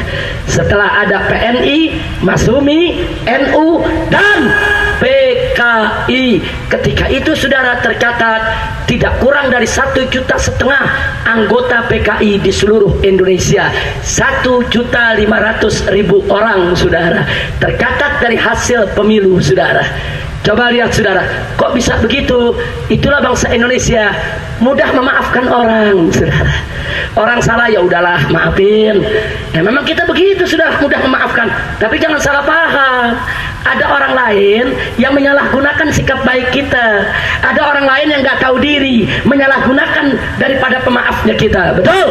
Setelah ada PNI, Masumi, NU, dan PKI. Ketika itu, saudara, tercatat tidak kurang dari 1,5 juta anggota PKI di seluruh Indonesia. 1.500.000 orang, saudara, tercatat dari hasil pemilu, saudara. Coba lihat, saudara, kok bisa begitu? Itulah bangsa Indonesia, mudah memaafkan orang, saudara. Orang salah, ya udahlah, maafin. Ya memang kita begitu, sudah mudah memaafkan. Tapi jangan salah paham. Ada orang lain yang menyalahgunakan sikap baik kita. Ada orang lain yang nggak tahu diri, menyalahgunakan daripada pemaafnya kita. Betul?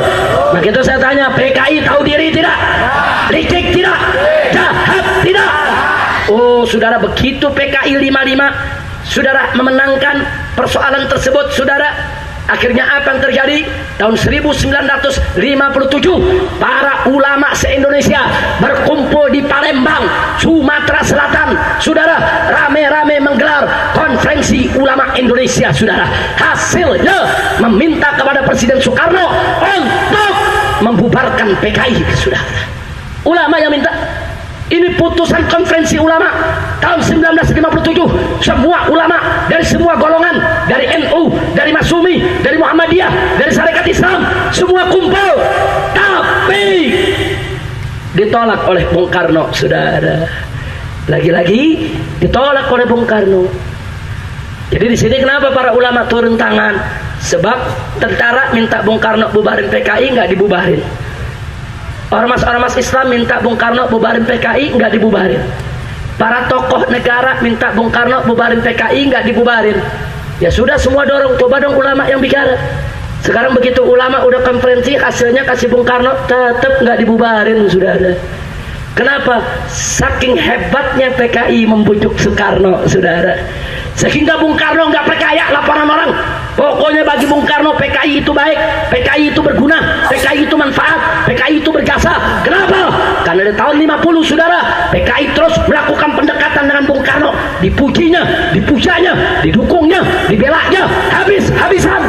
Maka itu saya tanya, PKI tahu diri tidak? Licik tidak? Jahat tidak? Oh, saudara, begitu PKI 55, saudara, memenangkan persoalan tersebut, saudara, akhirnya apa yang terjadi? Tahun 1957 para ulama se-Indonesia berkumpul di Palembang, Sumatera Selatan, saudara, rame-rame menggelar konferensi ulama Indonesia, saudara. Hasilnya meminta kepada Presiden Soekarno untuk membubarkan PKI, saudara. Ulama yang minta. Ini putusan konferensi ulama tahun 1957. Semua ulama dari semua golongan, dari NU, dari Masumi, dari Muhammadiyah, dari Syarikat Islam, semua kumpul. Tapi ditolak oleh Bung Karno, saudara. Lagi-lagi ditolak oleh Bung Karno. Jadi di sini kenapa para ulama turun tangan? Sebab tentara minta Bung Karno bubarin PKI, nggak dibubarin. Ormas-ormas Islam minta Bung Karno bubarin PKI, nggak dibubarin. Para tokoh negara minta Bung Karno bubarin PKI, nggak dibubarin. Ya sudah, semua dorong, coba dong ulama yang bicara. Sekarang begitu ulama udah konferensi, hasilnya kasih Bung Karno, tetap nggak dibubarin, sudah ada. Kenapa? Saking hebatnya PKI membujuk Soekarno, saudara. Sehingga Bung Karno nggak percaya laporan orang. Pokoknya bagi Bung Karno PKI itu baik, PKI itu berguna, PKI itu manfaat, PKI itu berjasa. Kenapa? Karena di tahun 50, saudara, PKI terus melakukan pendekatan dengan Bung Karno. Dipujinya, dipujanya, didukungnya, dibelanya, habis-habisan.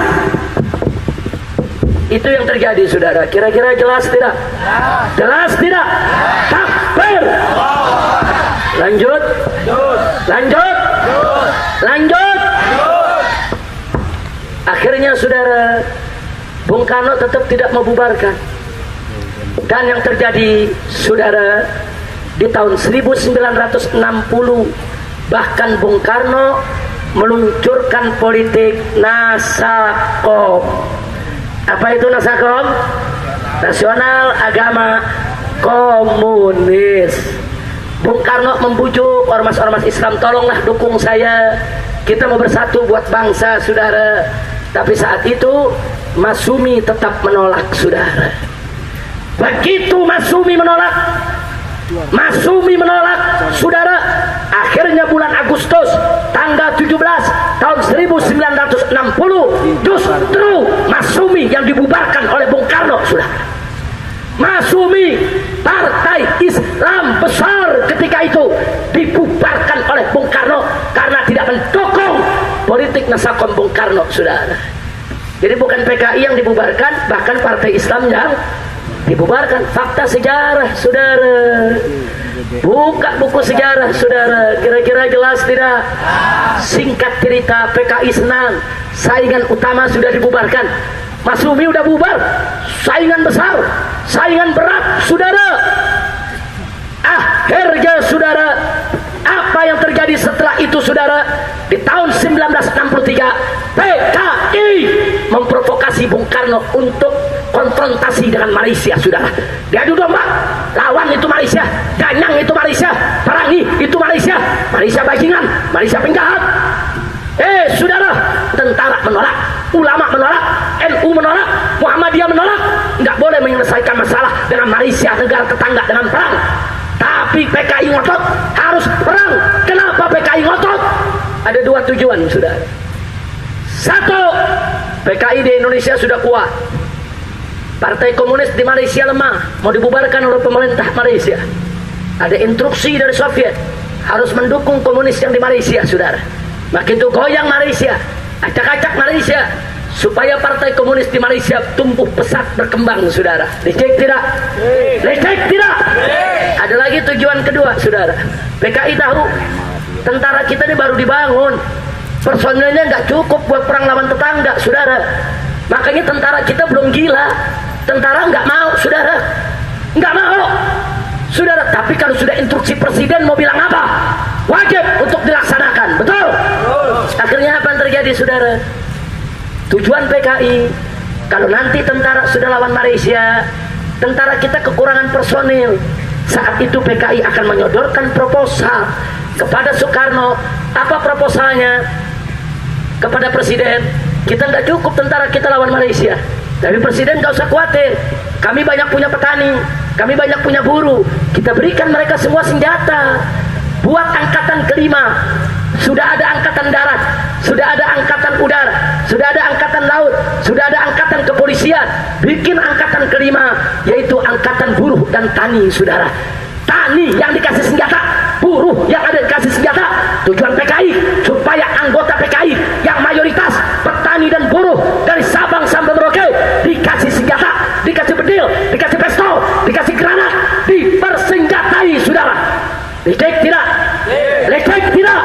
Itu yang terjadi, saudara. Kira-kira jelas tidak? Jelas tidak? Takbir. Lanjut. Lanjut. Lanjut. Akhirnya, saudara, Bung Karno tetap tidak membubarkan. Dan yang terjadi, saudara, di tahun 1960 bahkan Bung Karno meluncurkan politik Nasakom. Apa itu Nasakom? Nasional Agama Komunis. Bung Karno membujuk ormas-ormas Islam, tolonglah dukung saya, kita mau bersatu buat bangsa, saudara. Tapi saat itu Masumi tetap menolak, saudara. Begitu Masumi menolak, saudara, akhirnya bulan Agustus tanggal 17 tahun 1960 justru Masumi yang dibubarkan oleh Bung Karno, saudara. Masumi, partai Islam besar ketika itu, dibubarkan oleh Bung Karno karena tidak mendukung politik Nasakom Bung Karno, saudara. Jadi bukan PKI yang dibubarkan, bahkan partai Islam yang dibubarkan. Fakta sejarah, saudara. Buka buku sejarah, saudara. Kira-kira jelas tidak? Singkat cerita, PKI senang, saingan utama sudah dibubarkan. Masumi udah bubar, saingan besar, saingan berat, saudara. Akhirnya, saudara, apa yang terjadi setelah itu, saudara? Di tahun 1963 PKI memprovokasi Bung Karno untuk konfrontasi dengan Malaysia, saudara. Diadu domba, lawan itu Malaysia, ganyang itu Malaysia, perangi itu Malaysia, Malaysia bajingan, Malaysia penjahat. Saudara, tentara menolak, ulama menolak, NU menolak, Muhammadiyah menolak. Nggak boleh menyelesaikan masalah dengan Malaysia, negara tetangga, dengan perang. Tapi PKI ngotot, harus perang. Kenapa PKI ngotot? Ada dua tujuan, saudara. Satu, PKI di Indonesia sudah kuat. Partai komunis di Malaysia lemah, mau dibubarkan oleh pemerintah Malaysia. Ada instruksi dari Soviet, harus mendukung komunis yang di Malaysia, saudara. Makin itu goyang Malaysia, acak-acak Malaysia, supaya partai komunis di Malaysia tumbuh pesat berkembang, saudara. Lecek tidak? Lecek tidak? Ada lagi tujuan kedua, saudara. PKI tahu tentara kita ini baru dibangun, personilnya nggak cukup buat perang lawan tetangga, saudara. Makanya tentara kita belum gila, tentara nggak mau, saudara, nggak mau, saudara. Tapi kalau sudah instruksi presiden mau bilang apa? Wajib untuk dilaksanakan, betul? Akhirnya apa yang terjadi, saudara? Tujuan PKI, kalau nanti tentara sudah lawan Malaysia, tentara kita kekurangan personil, saat itu PKI akan menyodorkan proposal kepada Soekarno. Apa proposalnya? Kepada presiden, kita nggak cukup tentara kita lawan Malaysia, tapi presiden nggak usah khawatir, kami banyak punya petani, kami banyak punya buruh, kita berikan mereka semua senjata. Buat angkatan kelima, sudah ada angkatan darat, sudah ada angkatan udara, sudah ada angkatan laut, sudah ada angkatan kepolisian. Bikin angkatan kelima, yaitu angkatan buruh dan tani, saudara. Tani yang dikasih senjata, buruh yang ada dikasih senjata. Tujuan PKI supaya anggota PKI yang Cek tidak?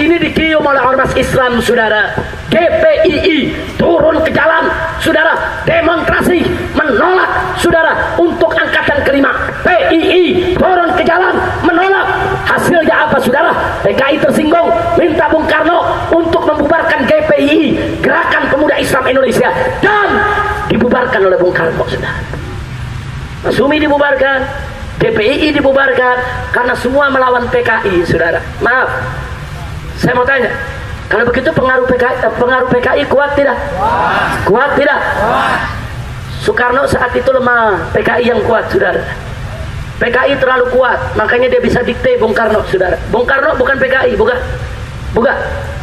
Ini dikium oleh ormas Islam, saudara. GPII turun ke jalan, saudara, demonstrasi menolak, saudara, untuk angkatan kelima. PII turun ke jalan menolak. Hasilnya apa, saudara? PKI tersinggung, minta Bung Karno untuk membubarkan GPII, Gerakan Pemuda Islam Indonesia, dan dibubarkan oleh Bung Karno, saudara. Masumi dibubarkan, GPII dibubarkan karena semua melawan PKI, saudara. Maaf, saya mau tanya, kalau begitu pengaruh PKI kuat tidak? Kuat tidak? Soekarno saat itu lemah, PKI yang kuat, saudara. PKI terlalu kuat, makanya dia bisa dikte Bung Karno, saudara. Bung Karno bukan PKI, bukan.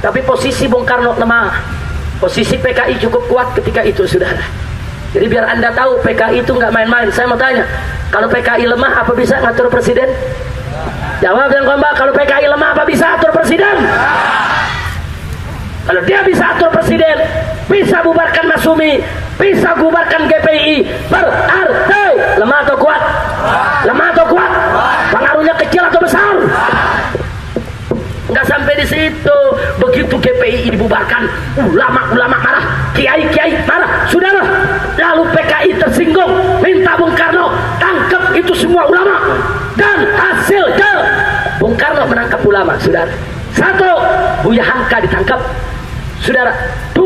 Tapi posisi Bung Karno lemah, posisi PKI cukup kuat ketika itu, saudara. Jadi biar anda tahu PKI itu nggak main-main. Saya mau tanya, kalau PKI lemah apa bisa ngatur presiden? Jawab yang kompak. Kalau PKI lemah apa bisa atur presiden? Kalau dia bisa atur presiden, bisa bubarkan Masumi, bisa bubarkan GPI, berarti lemah atau kuat? Lemah atau kuat? Pengaruhnya kecil atau besar? Nggak sampai di situ. Begitu GPI dibubarkan, ulama-ulama marah, kiai-kiai marah, saudara. Lalu PKI tersinggung, minta Bung Karno tangkap itu semua ulama, dan hasilnya Bung Karno menangkap ulama, saudara. 1, Buya Hamka ditangkap, saudara. 2,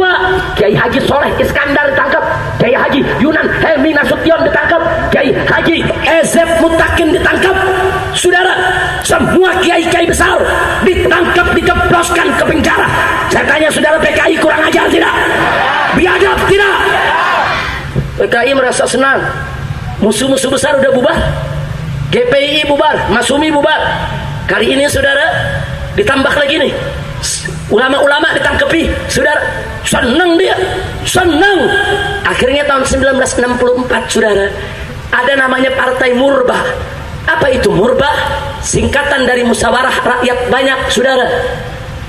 Kiai Haji Soleh Iskandar ditangkap, Kiai Haji Yunan Helmi Nasution ditangkap, Kiai Haji Ezep Mutakin ditangkap, saudara. Semua kiai-kiai besar ditangkap, dijebloskan ke penjara. Saya tanya saudara, PKI kurang ajar tidak? Biadab tidak? PKI merasa senang, musuh-musuh besar udah bubar, GPI bubar, Masumi bubar. Kali ini saudara ditambah lagi nih, ulama-ulama ditangkepi, saudara. Senang dia, senang. Akhirnya tahun 1964, saudara, ada namanya Partai Murba. Apa itu Murba? Singkatan dari Musyawarah Rakyat Banyak, saudara.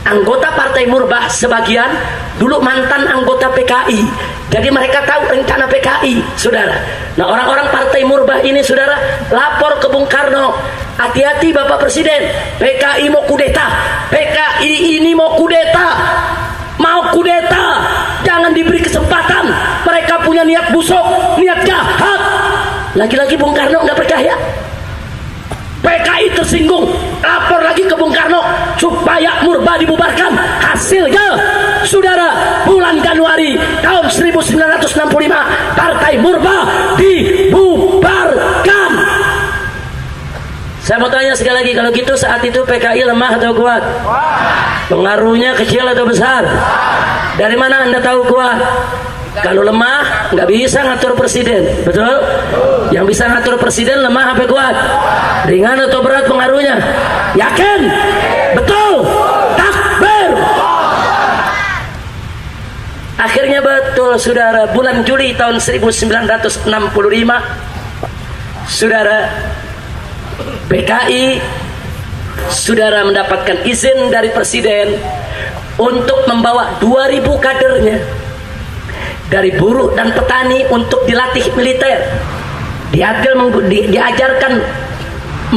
Anggota Partai Murba sebagian dulu mantan anggota PKI, jadi mereka tahu rencana PKI, saudara. Nah, orang-orang Partai Murba ini, saudara, lapor ke Bung Karno, hati-hati Bapak Presiden, PKI mau kudeta, PKI ini mau kudeta, jangan diberi kesempatan, mereka punya niat busuk, niat jahat. Lagi-lagi Bung Karno nggak percaya. PKI tersinggung, lapor lagi ke Bung Karno supaya Murba dibubarkan. Hasilnya, saudara, bulan Januari tahun 1965 Partai Murba dibubarkan. Saya mau tanya sekali lagi, kalau gitu saat itu PKI lemah atau kuat? Pengaruhnya kecil atau besar? Dari mana anda tahu kuat? Kalau lemah nggak bisa ngatur presiden, betul? Yang bisa ngatur presiden lemah apa kuat? Ringan atau berat pengaruhnya? Yakin? Betul? Takbir! Akhirnya betul, saudara, bulan Juli tahun 1965, saudara, PKI, saudara, mendapatkan izin dari presiden untuk membawa 2000 kadernya dari buruh dan petani untuk dilatih militer. Diajarkan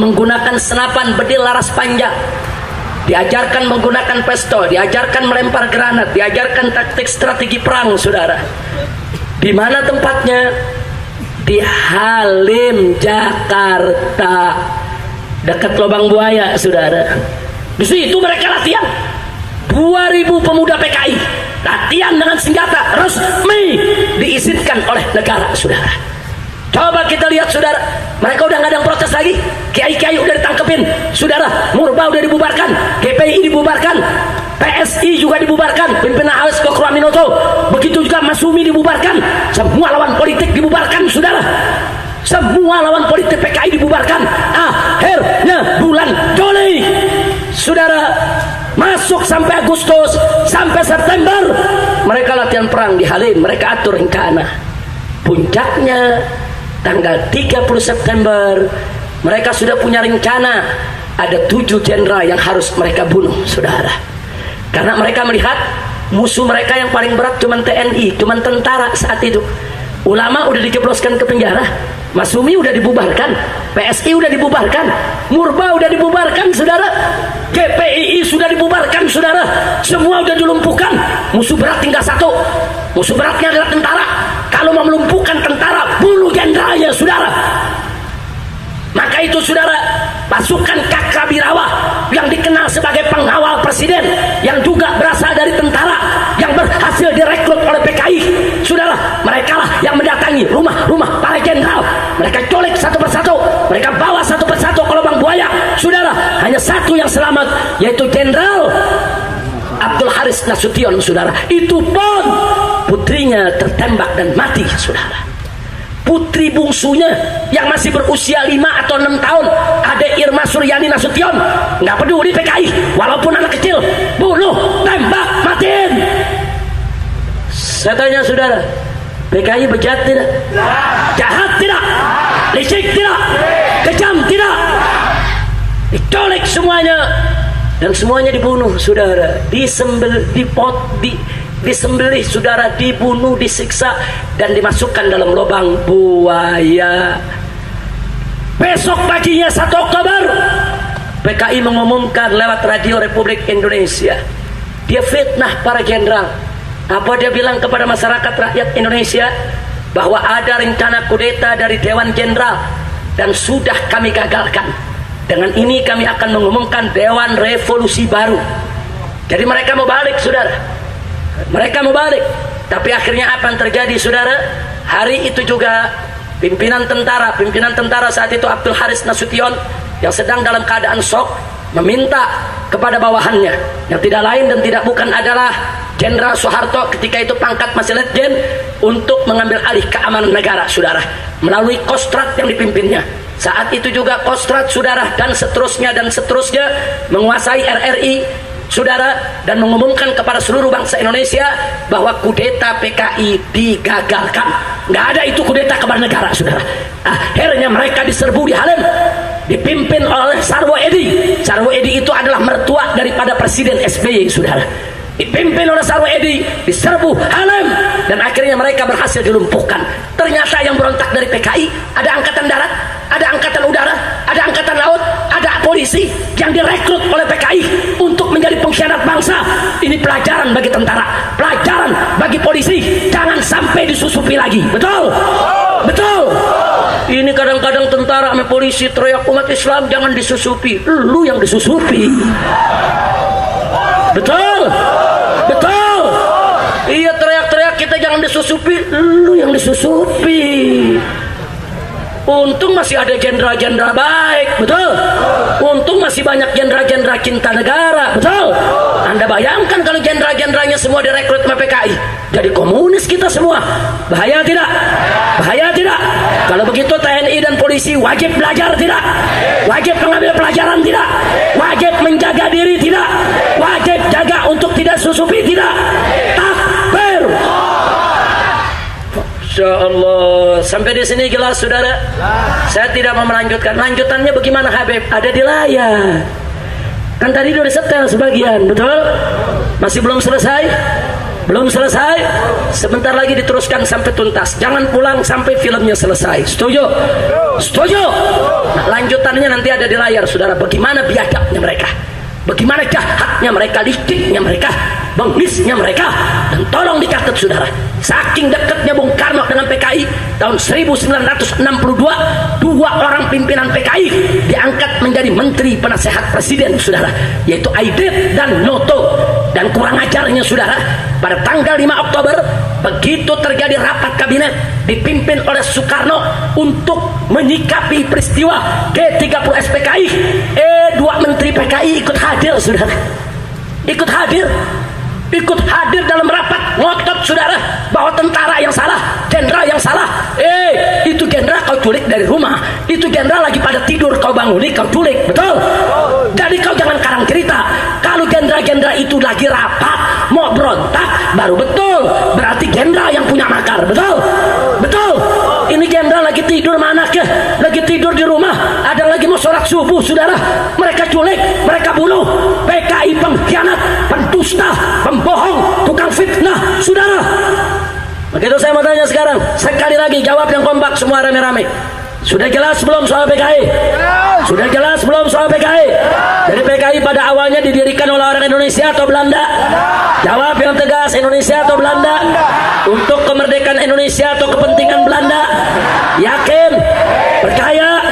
menggunakan senapan bedil laras panjang, diajarkan menggunakan pistol, diajarkan melempar granat, diajarkan taktik strategi perang, saudara. Di mana tempatnya? Di Halim, Jakarta, dekat Lubang Buaya, saudara. Di situ mereka latihan. 2000 pemuda PKI latihan dengan senjata resmi diizinkan oleh negara, saudara. Coba kita lihat, saudara, mereka udah nggak ada yang protes lagi. Kiai-kiai udah ditangkepin, saudara. Murba udah dibubarkan, GPI dibubarkan, PSI juga dibubarkan, pimpinan AWS Kokroaminoto, begitu juga Masumi dibubarkan. Semua lawan politik dibubarkan, saudara. Semua lawan politik PKI dibubarkan. Akhirnya bulan Juli, saudara, masuk sampai Agustus, sampai September, mereka latihan perang di Halim, mereka atur rencana. Puncaknya tanggal 30 September, mereka sudah punya rencana. Ada 7 jenderal yang harus mereka bunuh, saudara. Karena mereka melihat musuh mereka yang paling berat cuma TNI, cuma tentara saat itu. Ulama udah dijebloskan ke penjara, Masumi udah dibubarkan, PSI udah dibubarkan, Murba udah dibubarkan, saudara. sudah dibubarkan saudara, semua sudah dilumpuhkan. Musuh berat tinggal satu, musuh beratnya adalah tentara. Kalau mau melumpuhkan tentara, bunuh jenderalnya saudara. Maka itu saudara, pasukan Kakrabirawa yang dikenal sebagai pengawal presiden, yang juga berasal dari tentara, yang berhasil direkrut oleh PKI, saudara, mereka lah yang mendatangi rumah-rumah para jenderal. Mereka culik satu persatu, mereka bawa satu persatu ke lubang buaya, saudara. Hanya satu yang selamat, yaitu Jenderal Abdul Haris Nasution, saudara. Itu pun putrinya tertembak dan mati, saudara. Putri bungsunya yang masih berusia 5 atau 6 tahun, ada Irma Suryani Nasution, nggak peduli PKI, walaupun anak kecil, bunuh, tembak, matiin. Saya tanya saudara, PKI bejat tidak? Jahat tidak? Licik tidak? Kejam tidak? Diculik semuanya, dan semuanya dibunuh saudara, disembelih saudara, dibunuh, disiksa, dan dimasukkan dalam lubang buaya. Besok paginya 1 Oktober, PKI mengumumkan lewat Radio Republik Indonesia, dia fitnah para jenderal. Apa dia bilang kepada masyarakat rakyat Indonesia? Bahwa ada rencana kudeta dari Dewan Jenderal dan sudah kami gagalkan. Dengan ini kami akan mengumumkan Dewan Revolusi Baru. Jadi mereka mau balik saudara, mereka mau balik. Tapi akhirnya apa yang terjadi saudara? Hari itu juga pimpinan tentara saat itu Abdul Haris Nasution, yang sedang dalam keadaan shock, meminta kepada bawahannya, yang tidak lain dan tidak bukan adalah Jenderal Soeharto, ketika itu pangkat masih letjen, untuk mengambil alih keamanan negara saudara, melalui Kostrad yang dipimpinnya. Saat itu juga Kostrad saudara, dan seterusnya menguasai RRI saudara, dan mengumumkan kepada seluruh bangsa Indonesia bahwa kudeta PKI digagalkan. Nggak ada itu kudeta kepada negara saudara. Akhirnya mereka diserbu di Halim, dipimpin oleh Sarwo Edi. Sarwo Edi itu adalah mertua daripada Presiden SBY saudara. Dipimpin oleh Sarwo Edi, diserbu Halim, dan akhirnya mereka berhasil dilumpuhkan. Ternyata yang berontak dari PKI ada angkatan darat, ada angkatan udara, ada angkatan laut, ada polisi yang direkrut oleh PKI untuk menjadi pengkhianat bangsa. Ini pelajaran bagi tentara, pelajaran bagi polisi, jangan sampai disusupi lagi. Betul? Betul. Ini kadang-kadang tentara sama polisi teriak umat Islam jangan disusupi, lu yang disusupi. Betul? Betul? Iya, teriak-teriak kita jangan disusupi, lu yang disusupi. Untung masih ada jenderal-jenderal baik, betul? Untung masih banyak jenderal-jenderal cinta negara, betul? Anda bayangkan kalau jenderal-jenderalnya semua direkrut sama PKI, jadi komunis kita semua. Bahaya tidak? Bahaya tidak? Kalau begitu TNI dan polisi wajib belajar tidak? Wajib mengambil pelajaran tidak? Wajib menjaga diri tidak? Wajib jaga untuk tidak susupi tidak? Takbir! Masya Allah, sampai di sini jelas saudara. Saya tidak mau melanjutkan. Lanjutannya bagaimana Habib? Ada di layar. Kan tadi sudah disetel sebagian, betul? Masih belum selesai? Belum selesai? Sebentar lagi diteruskan sampai tuntas. Jangan pulang sampai filmnya selesai. Setuju? Setuju? Nah, lanjutannya nanti ada di layar saudara. Bagaimana biadabnya mereka, bagaimana jahatnya mereka, liciknya mereka, bengisnya mereka. Dan tolong dicatat saudara, saking dekatnya Bung Karno dengan PKI, tahun 1962 dua orang pimpinan PKI diangkat menjadi menteri penasehat presiden saudara, yaitu Aidit dan Noto. Dan kurang ajarnya saudara, pada tanggal 5 Oktober begitu terjadi rapat kabinet dipimpin oleh Soekarno untuk menyikapi peristiwa G30 SPKI, dua menteri PKI ikut hadir saudara, ikut hadir dalam rapat, ngotot saudara bahwa tentara yang salah, jenderal yang salah. Itu jenderal kau culik dari rumah, itu jenderal lagi pada tidur kau banguni, kau culik, betul? Jadi kau jangan karang cerita. Kalau jenderal-jenderal itu lagi rapat mau berontak, baru betul, berarti jenderal yang punya makar, betul? Betul? Ini jenderal lagi tidur sama anaknya, lagi tidur di rumah, ada lagi mau sholat subuh saudara, mereka culik, mereka bunuh. PKI pengkhianat, pendusta, pembohong, tukang fitnah saudara. Begitu saya mau tanya sekarang, sekali lagi jawab yang kompak semua rame-rame. Sudah jelas belum soal PKI? Sudah jelas belum soal PKI? Jadi PKI pada awalnya didirikan oleh orang Indonesia atau Belanda? Jawab yang tegas, Indonesia atau Belanda? Untuk kemerdekaan Indonesia atau kepentingan Belanda? Yakin? Percaya?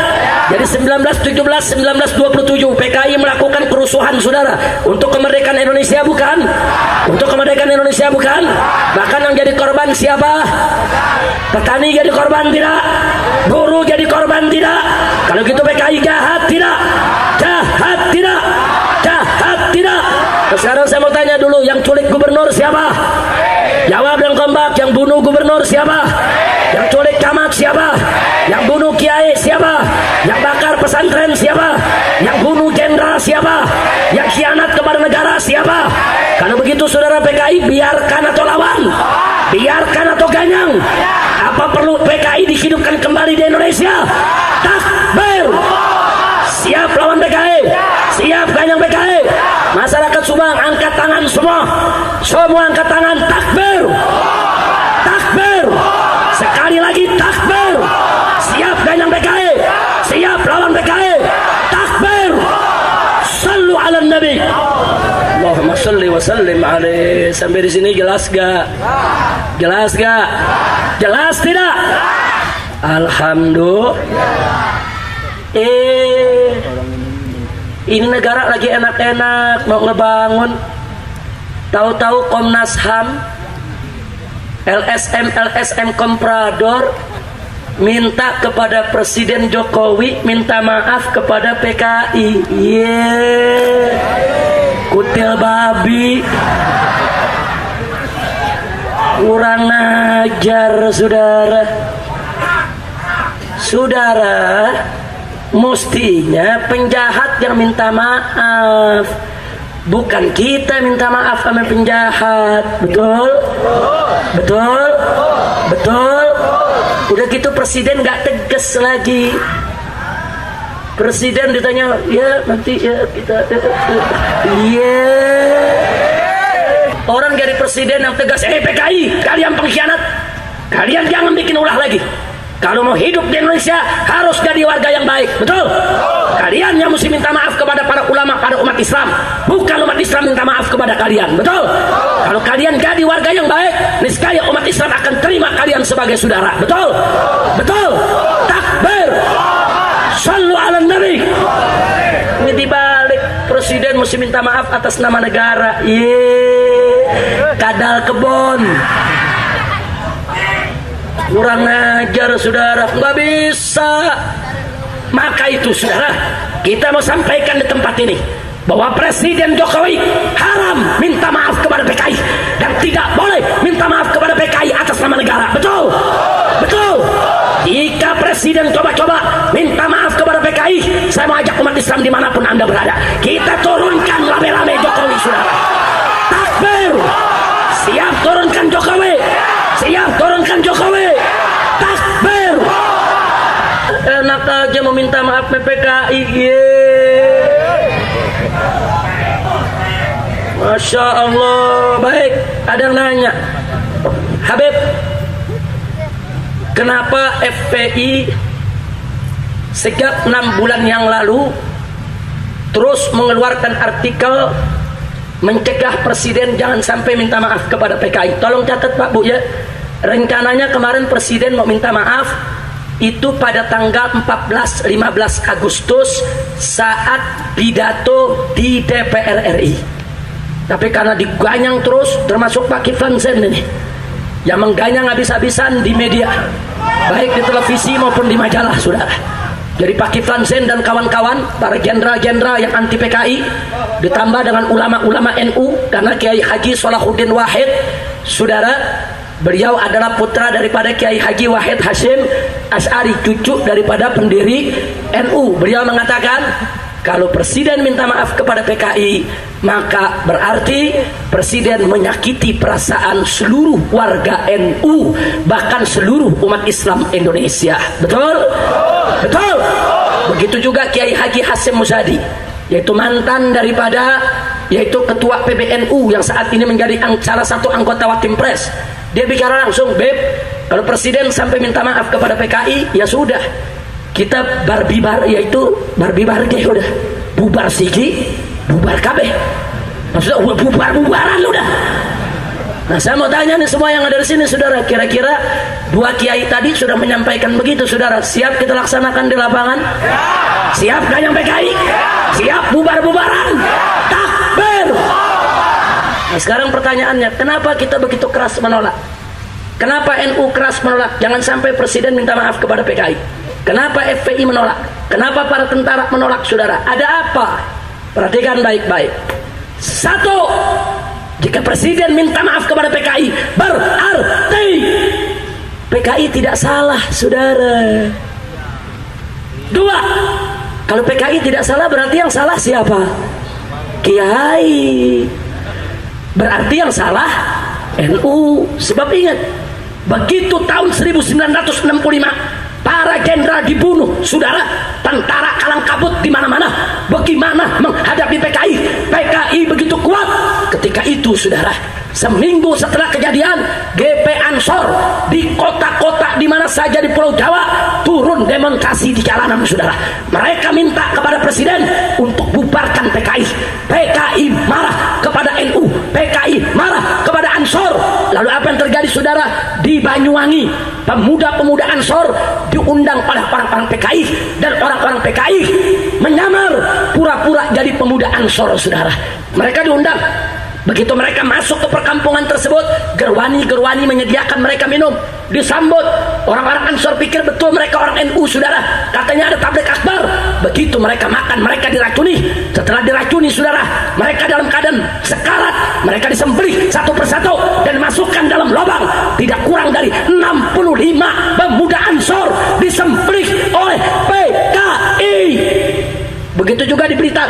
Jadi 1917, 1927 PKI melakukan kerusuhan saudara. Untuk kemerdekaan Indonesia bukan? Untuk kemerdekaan Indonesia bukan? Bahkan yang jadi korban siapa? Petani jadi korban tidak? Buruh jadi korban tidak? Kalau gitu PKI jahat tidak? Jahat tidak? Jahat tidak? Nah, sekarang saya mau tanya dulu, yang culik gubernur siapa? Jawab yang kompak. Yang bunuh gubernur siapa? Yang culik camat siapa? Yang bunuh kiai siapa? Yang bakar pesantren siapa? Yang bunuh jenderal siapa? Yang khianat kepada negara siapa? Kalau begitu saudara PKI biarkan atau lawan? Biarkan atau ganyang? Apa perlu PKI dihidupkan kembali di Indonesia? Takbir! Siap lawan PKI? Siap ganyang PKI? Masyarakat Subang angkat tangan semua. Semua angkat tangan, takbir! Takbir! Sekali lagi takbir! Siap ganyang PKI? Siap lawan PKI? Takbir! Sallu ala Nabi. Allahumma salli wa sallim alaihi. Sampai di sini jelas gak? Jelas gak? Jelas tidak? Alhamdulillah. Ini negara lagi enak-enak mau ngebangun, tahu-tahu Komnas HAM, LSM Komprador minta kepada Presiden Jokowi minta maaf kepada PKI. Kutil babi, kurang ajar saudara. Mestinya penjahat yang minta maaf, bukan kita minta maaf sama penjahat. Betul? Betul? Betul? Udah gitu presiden gak tegas lagi. Presiden ditanya, ya nanti ya kita iya. Orang dari presiden yang tegas, PKI, kalian pengkhianat, kalian jangan bikin ulah lagi. Kalau mau hidup di Indonesia harus jadi warga yang baik, betul? Kalian yang mesti minta maaf kepada para ulama, pada umat Islam, bukan umat Islam minta maaf kepada kalian, betul? Kalau kalian jadi warga yang baik, niscaya umat Islam akan terima kalian sebagai saudara, betul? Betul? Takbir! Sallu ala Nabi. Ini dibalik, presiden mesti minta maaf atas nama negara. Kadal kebon. Kurang ajar saudara, nggak bisa. Maka itu saudara, kita mau sampaikan di tempat ini bahwa Presiden Jokowi haram minta maaf kepada PKI dan tidak boleh minta maaf kepada PKI atas nama negara. Betul? Betul? Jika Presiden coba-coba minta maaf kepada PKI, saya mau ajak umat Islam dimanapun Anda berada, kita turunkan rame-rame Jokowi saudara. Takbir! Siap turunkan Jokowi. Siap turunkan Jokowi. Takbir! Enak aja meminta maaf PKI. Masya Allah. Baik, ada yang nanya, Habib, kenapa FPI sejak 6 bulan yang lalu terus mengeluarkan artikel mencegah presiden jangan sampai minta maaf kepada PKI? Tolong catat Pak Bu ya. Rencananya kemarin presiden mau minta maaf itu pada tanggal 14-15 Agustus saat pidato di DPR RI. Tapi karena diganyang terus, termasuk Pak Kiflan Zen ini yang mengganyang habis-habisan di media, baik di televisi maupun di majalah saudara. Jadi Pak Kiflan Zen dan kawan-kawan, para jenderal-jenderal yang anti PKI, ditambah dengan ulama-ulama NU, karena Kiai Haji Salahuddin Wahid, saudara, beliau adalah putra daripada Kiai Haji Wahid Hashim Asy'ari, cucu daripada pendiri NU. Beliau mengatakan, kalau presiden minta maaf kepada PKI, maka berarti presiden menyakiti perasaan seluruh warga NU, bahkan seluruh umat Islam Indonesia. Betul? Betul? Begitu juga Kiai Haji Hasyim Muzadi, yaitu mantan daripada, yaitu ketua PBNU yang saat ini menjadi salah satu anggota Watim Pres. Dia bicara langsung, Beb, kalau presiden sampai minta maaf kepada PKI, ya sudah, kita barbibar, yaitu barbibar ge udah bubar sigi bubar kabeh, maksudnya bubaran udah. Nah, saya mau tanya nih semua yang ada di sini, saudara, kira-kira dua kiai tadi sudah menyampaikan begitu, saudara, siap kita laksanakan di lapangan? Siap gak yang PKI? Siap bubar-bubaran? Takbir! Nah, sekarang pertanyaannya, kenapa kita begitu keras menolak? Kenapa NU keras menolak? Jangan sampai presiden minta maaf kepada PKI. Kenapa FPI menolak? Kenapa para tentara menolak, saudara? Ada apa? Perhatikan baik-baik. Satu, jika presiden minta maaf kepada PKI, berarti PKI tidak salah, saudara. Dua, kalau PKI tidak salah, berarti yang salah siapa? Kiai. Berarti yang salah NU. Sebab ingat, begitu tahun 1965 para jenderal dibunuh, saudara, tentara kalang kabut di mana-mana. Bagaimana menghadapi PKI? PKI begitu kuat. Ketika itu, saudara, seminggu setelah kejadian, GP Ansor di kota-kota di mana saja di Pulau Jawa turun demonstrasi di jalanan, saudara. Mereka minta kepada presiden untuk bubarkan PKI. PKI marah kepada NU, PKI marah kepada Ansor. Lalu apa yang terjadi, saudara? Di Banyuwangi, pemuda-pemuda Ansor diundang oleh orang-orang PKI, dan orang-orang PKI menyamar pura-pura jadi pemuda Ansor, saudara. Mereka diundang. Begitu mereka masuk ke perkampungan tersebut, gerwani-gerwani menyediakan mereka minum, disambut. Orang-orang Ansor pikir betul mereka orang NU, saudara. Katanya ada tablik akbar. Begitu mereka makan, mereka diracuni. Setelah diracuni, saudara, mereka dalam keadaan sekarat. Mereka disembelih satu persatu dan masukkan dalam lubang. Tidak kurang dari 65 pemuda Ansor disembelih oleh PKI. Begitu juga di Blitar,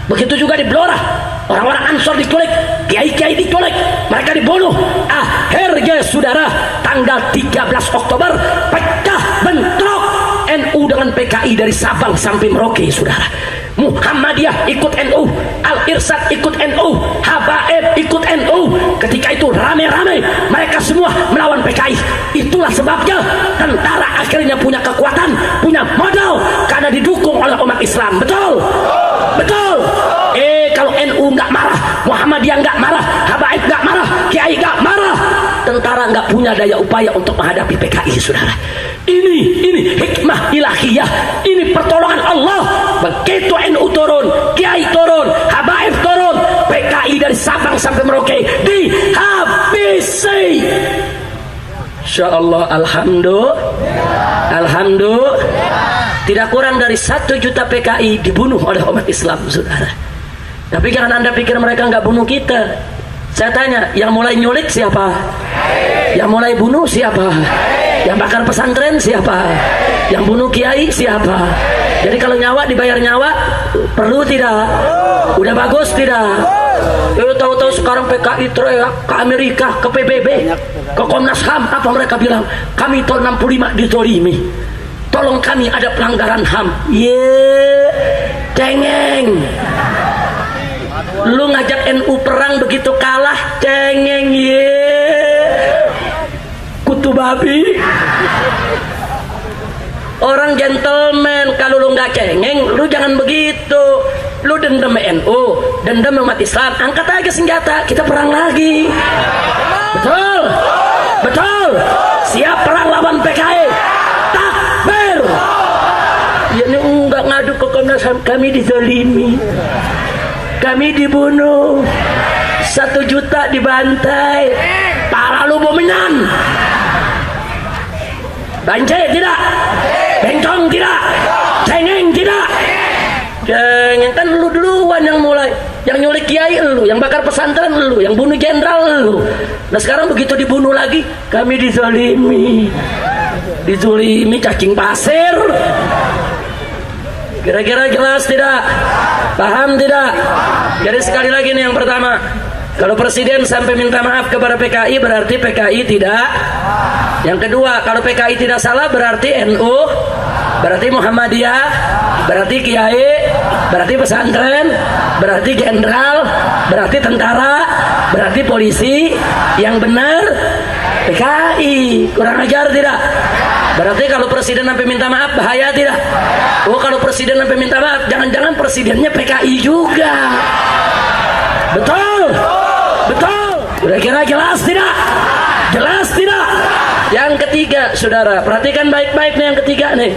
begitu juga di Blora. Orang-orang Ansor diculik, kiai-kiai diculik, mereka dibunuh. Akhirnya, saudara, tanggal 13 Oktober pecah bentrok NU dengan PKI dari Sabang sampai Merauke, saudara. Muhammadiyah ikut NU, Al-Irsyad ikut NU, Habaib ikut NU. Ketika itu rame-rame mereka semua melawan PKI. Itulah sebabnya tentara akhirnya punya kekuatan, punya modal, karena didukung oleh umat Islam. Betul? Betul? Kalau NU nggak marah, Muhammadiyah nggak marah, Habaib nggak marah, Kiai nggak marah, tentara nggak punya daya upaya untuk menghadapi PKI, saudara. Ini hikmah ilahiyah, ini pertolongan Allah. Begitu NU turun, Kiai turun, Habaib turun, PKI dari Sabang sampai Merauke dihabisi. Insya Allah, alhamdulillah, tidak kurang dari 1 juta PKI dibunuh oleh umat Islam, saudara. Tapi jangan Anda pikir mereka nggak bunuh kita. Saya tanya, yang mulai nyulik siapa? Yang mulai bunuh siapa? Yang bakar pesantren siapa? Yang bunuh kiai siapa? Jadi kalau nyawa dibayar nyawa, perlu tidak? Udah bagus tidak? Tahu-tahu sekarang PKI teriak ke Amerika, ke PBB, ke Komnas HAM. Apa mereka bilang? Kami tahun 65 ditolimi. Tolong kami, ada pelanggaran HAM. Cengeng. Lu ngajak NU perang begitu kalah, cengeng, kutu babi. Orang gentleman, kalau lu nggak cengeng, lu jangan begitu. Lu dendam NU, dendam umat Islam, angkat aja senjata, kita perang lagi. Betul? Betul? Siap perang lawan PKI. Takbir. Ya, ini enggak ngadu ke Komnas HAM, kami dizalimi. Kami dibunuh, 1 juta dibantai, para lubominan. Banjir tidak, bencong tidak, cengeng tidak. Cengeng kan lu duluan yang mulai, yang nyulik kiai lu, yang bakar pesantren lu, yang bunuh jenderal lu. Nah sekarang begitu dibunuh lagi, kami dizalimi, cacing pasir. Kira-kira jelas tidak? Paham tidak? Jadi sekali lagi nih, yang pertama, kalau presiden sampai minta maaf kepada PKI, berarti PKI tidak. Yang kedua, kalau PKI tidak salah, berarti NU, berarti Muhammadiyah, berarti Kiai, berarti pesantren, berarti jenderal, berarti tentara, berarti polisi. Yang benar PKI. Kurang ajar tidak? Berarti kalau presiden sampai minta maaf bahaya tidak? Oh, kalau presiden sampai minta maaf, jangan-jangan presidennya PKI juga. Betul? Betul? Kira-kira jelas tidak? Jelas tidak? Yang ketiga, saudara, perhatikan baik-baik nih yang ketiga nih.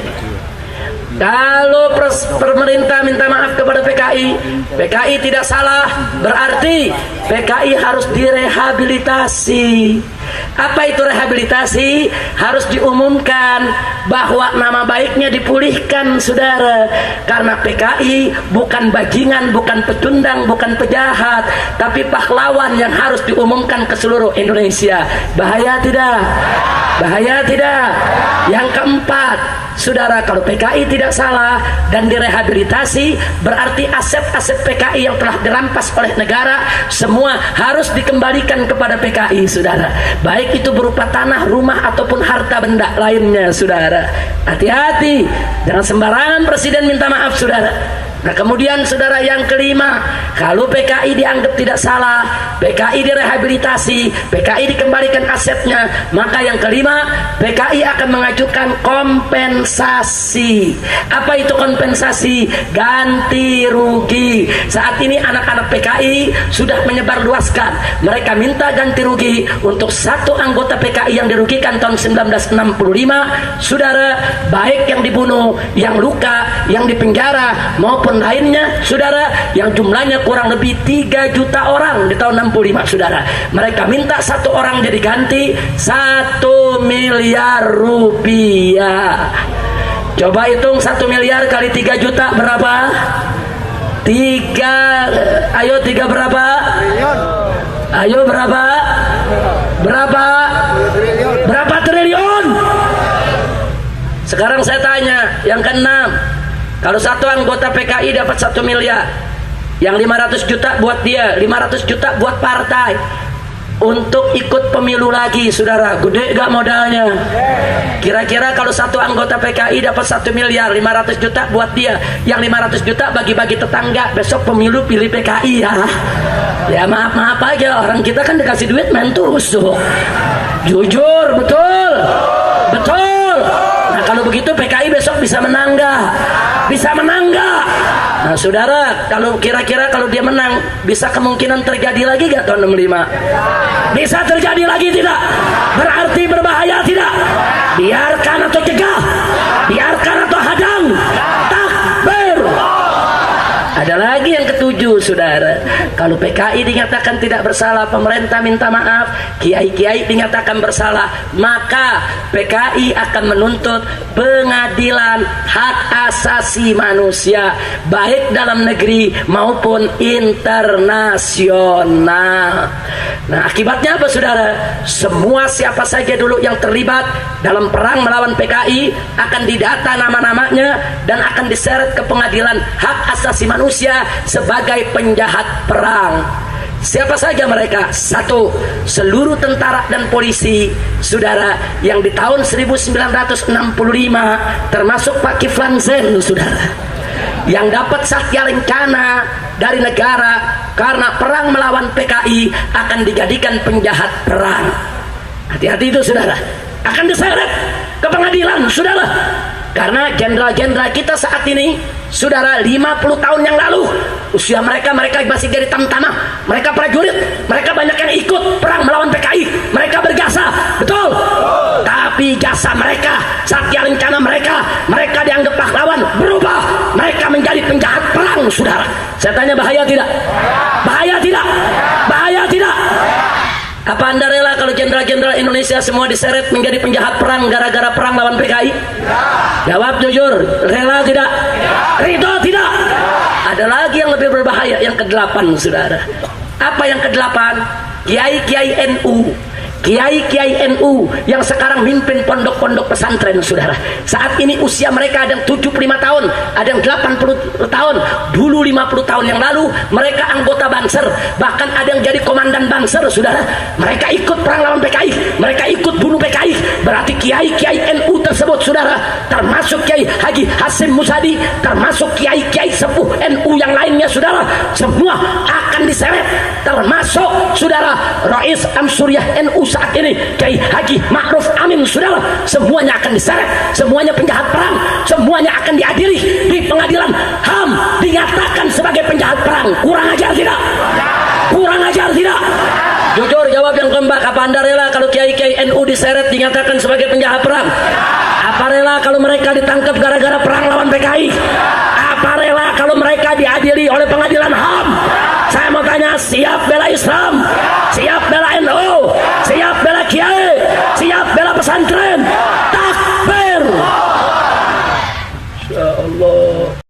Kalau pemerintah minta maaf kepada PKI, PKI tidak salah, berarti PKI harus direhabilitasi. Apa itu rehabilitasi? Harus diumumkan bahwa nama baiknya dipulihkan, saudara. Karena PKI bukan bajingan, bukan pecundang, bukan pejahat, tapi pahlawan yang harus diumumkan ke seluruh Indonesia. Bahaya tidak? Bahaya tidak? Yang keempat, saudara, kalau PKI tidak salah dan direhabilitasi, berarti aset-aset PKI yang telah dirampas oleh negara semua harus dikembalikan kepada PKI, saudara. Baik itu berupa tanah, rumah ataupun harta benda lainnya, saudara. Hati-hati, jangan sembarangan presiden minta maaf, saudara. Nah, kemudian saudara, yang kelima, kalau PKI dianggap tidak salah, PKI direhabilitasi, PKI dikembalikan asetnya, maka yang kelima, PKI akan mengajukan kompensasi. Apa itu kompensasi? Ganti rugi. Saat ini anak-anak PKI sudah menyebarluaskan, mereka minta ganti rugi untuk satu anggota PKI yang dirugikan tahun 1965, saudara, baik yang dibunuh, yang luka, yang dipenjara maupun lainnya, saudara, yang jumlahnya kurang lebih 3 juta orang di tahun 65, saudara. Mereka minta satu orang jadi ganti 1 miliar rupiah. Coba hitung 1 miliar kali 3 juta berapa? 3 berapa? Ayo berapa? Berapa? Berapa triliun? Sekarang saya tanya, yang keenam, kalau satu anggota PKI dapat 1 miliar, yang 500 juta buat dia, 500 juta buat partai untuk ikut pemilu lagi, saudara, gede gak modalnya? Kira-kira kalau satu anggota PKI dapat 1 miliar, 500 juta buat dia, yang 500 juta bagi-bagi tetangga, besok pemilu pilih PKI ya. Ya maaf-maaf aja, orang kita kan dikasih duit main tusuk. Jujur, betul? Betul? Nah, kalau begitu PKI besok bisa menang gak? Bisa menang gak? Nah, saudara, kalau kira-kira kalau dia menang, bisa kemungkinan terjadi lagi gak tahun 65? Bisa terjadi lagi tidak? Berarti berbahaya tidak? Biarkan atau cegah? Biarkan atau hadang? Takbir! Ada lagi yang ketujuh, saudara. Kalau PKI dinyatakan tidak bersalah, pemerintah minta maaf, kiai-kiai dinyatakan bersalah, maka PKI akan menuntut pengadilan hak asasi manusia, baik dalam negeri maupun internasional. Nah, akibatnya apa, saudara? Semua siapa saja dulu yang terlibat dalam perang melawan PKI akan didata nama-namanya dan akan diseret ke pengadilan hak asasi manusia sebagai penjahat perang. Siapa saja mereka? 1. Seluruh tentara dan polisi, saudara, yang di tahun 1965 termasuk Pak Kiflan Zain, saudara, yang dapat satya lencana dari negara karena perang melawan PKI akan dijadikan penjahat perang. Hati-hati itu, saudara, akan diseret ke pengadilan, saudara. Karena jenderal-jenderal kita saat ini, saudara, 50 tahun yang lalu usia mereka masih jadi tamtama, mereka prajurit, mereka banyak yang ikut perang melawan PKI, mereka berjasa, betul. Tapi jasa mereka, satya lencana mereka dianggap pahlawan, berubah, mereka menjadi penjahat perang, saudara. Saya tanya, bahaya tidak? Bahaya tidak? Bahaya tidak? Apa Anda rela kalau jenderal-jenderal Indonesia semua diseret menjadi penjahat perang gara-gara perang lawan PKI? Jawab jujur, rela tidak? Ridho tidak? Ada lagi yang lebih berbahaya, yang ke-8, saudara. Apa yang ke-8? Kiai-kiai NU, kiai-kiai NU yang sekarang mimpin pondok-pondok pesantren, saudara. Saat ini usia mereka ada yang 75 tahun, ada yang 80 tahun. Dulu 50 tahun yang lalu mereka anggota Banser, bahkan ada yang jadi komandan Banser, saudara. Mereka ikut perang lawan PKI, mereka ikut bunuh PKI. Berarti kiai-kiai NU tersebut, saudara, termasuk Kiai Haji Hasyim Muzadi, termasuk kiai-kiai sepuh NU yang lainnya, saudara, semua akan diseret termasuk saudara Rais Ansuriah NU saat ini Kiai Haji Ma'ruf Amin, saudara, semuanya akan diseret, semuanya penjahat perang, semuanya akan diadili di pengadilan HAM, dinyatakan sebagai penjahat perang. Kurang ajar tidak? Kurang ajar tidak? Jujur jawab yang keempat, apa Anda rela kalau kiai-kiai NU diseret dinyatakan sebagai penjahat perang? Apa rela kalau mereka ditangkap gara-gara perang lawan PKI? Apa rela kalau mereka diadili oleh pengadilan HAM? Saya mau tanya, siap bela Islam? Siap bela NU? Siap bela kiai? Siap bela pesantren? Takbir! Insya Allah.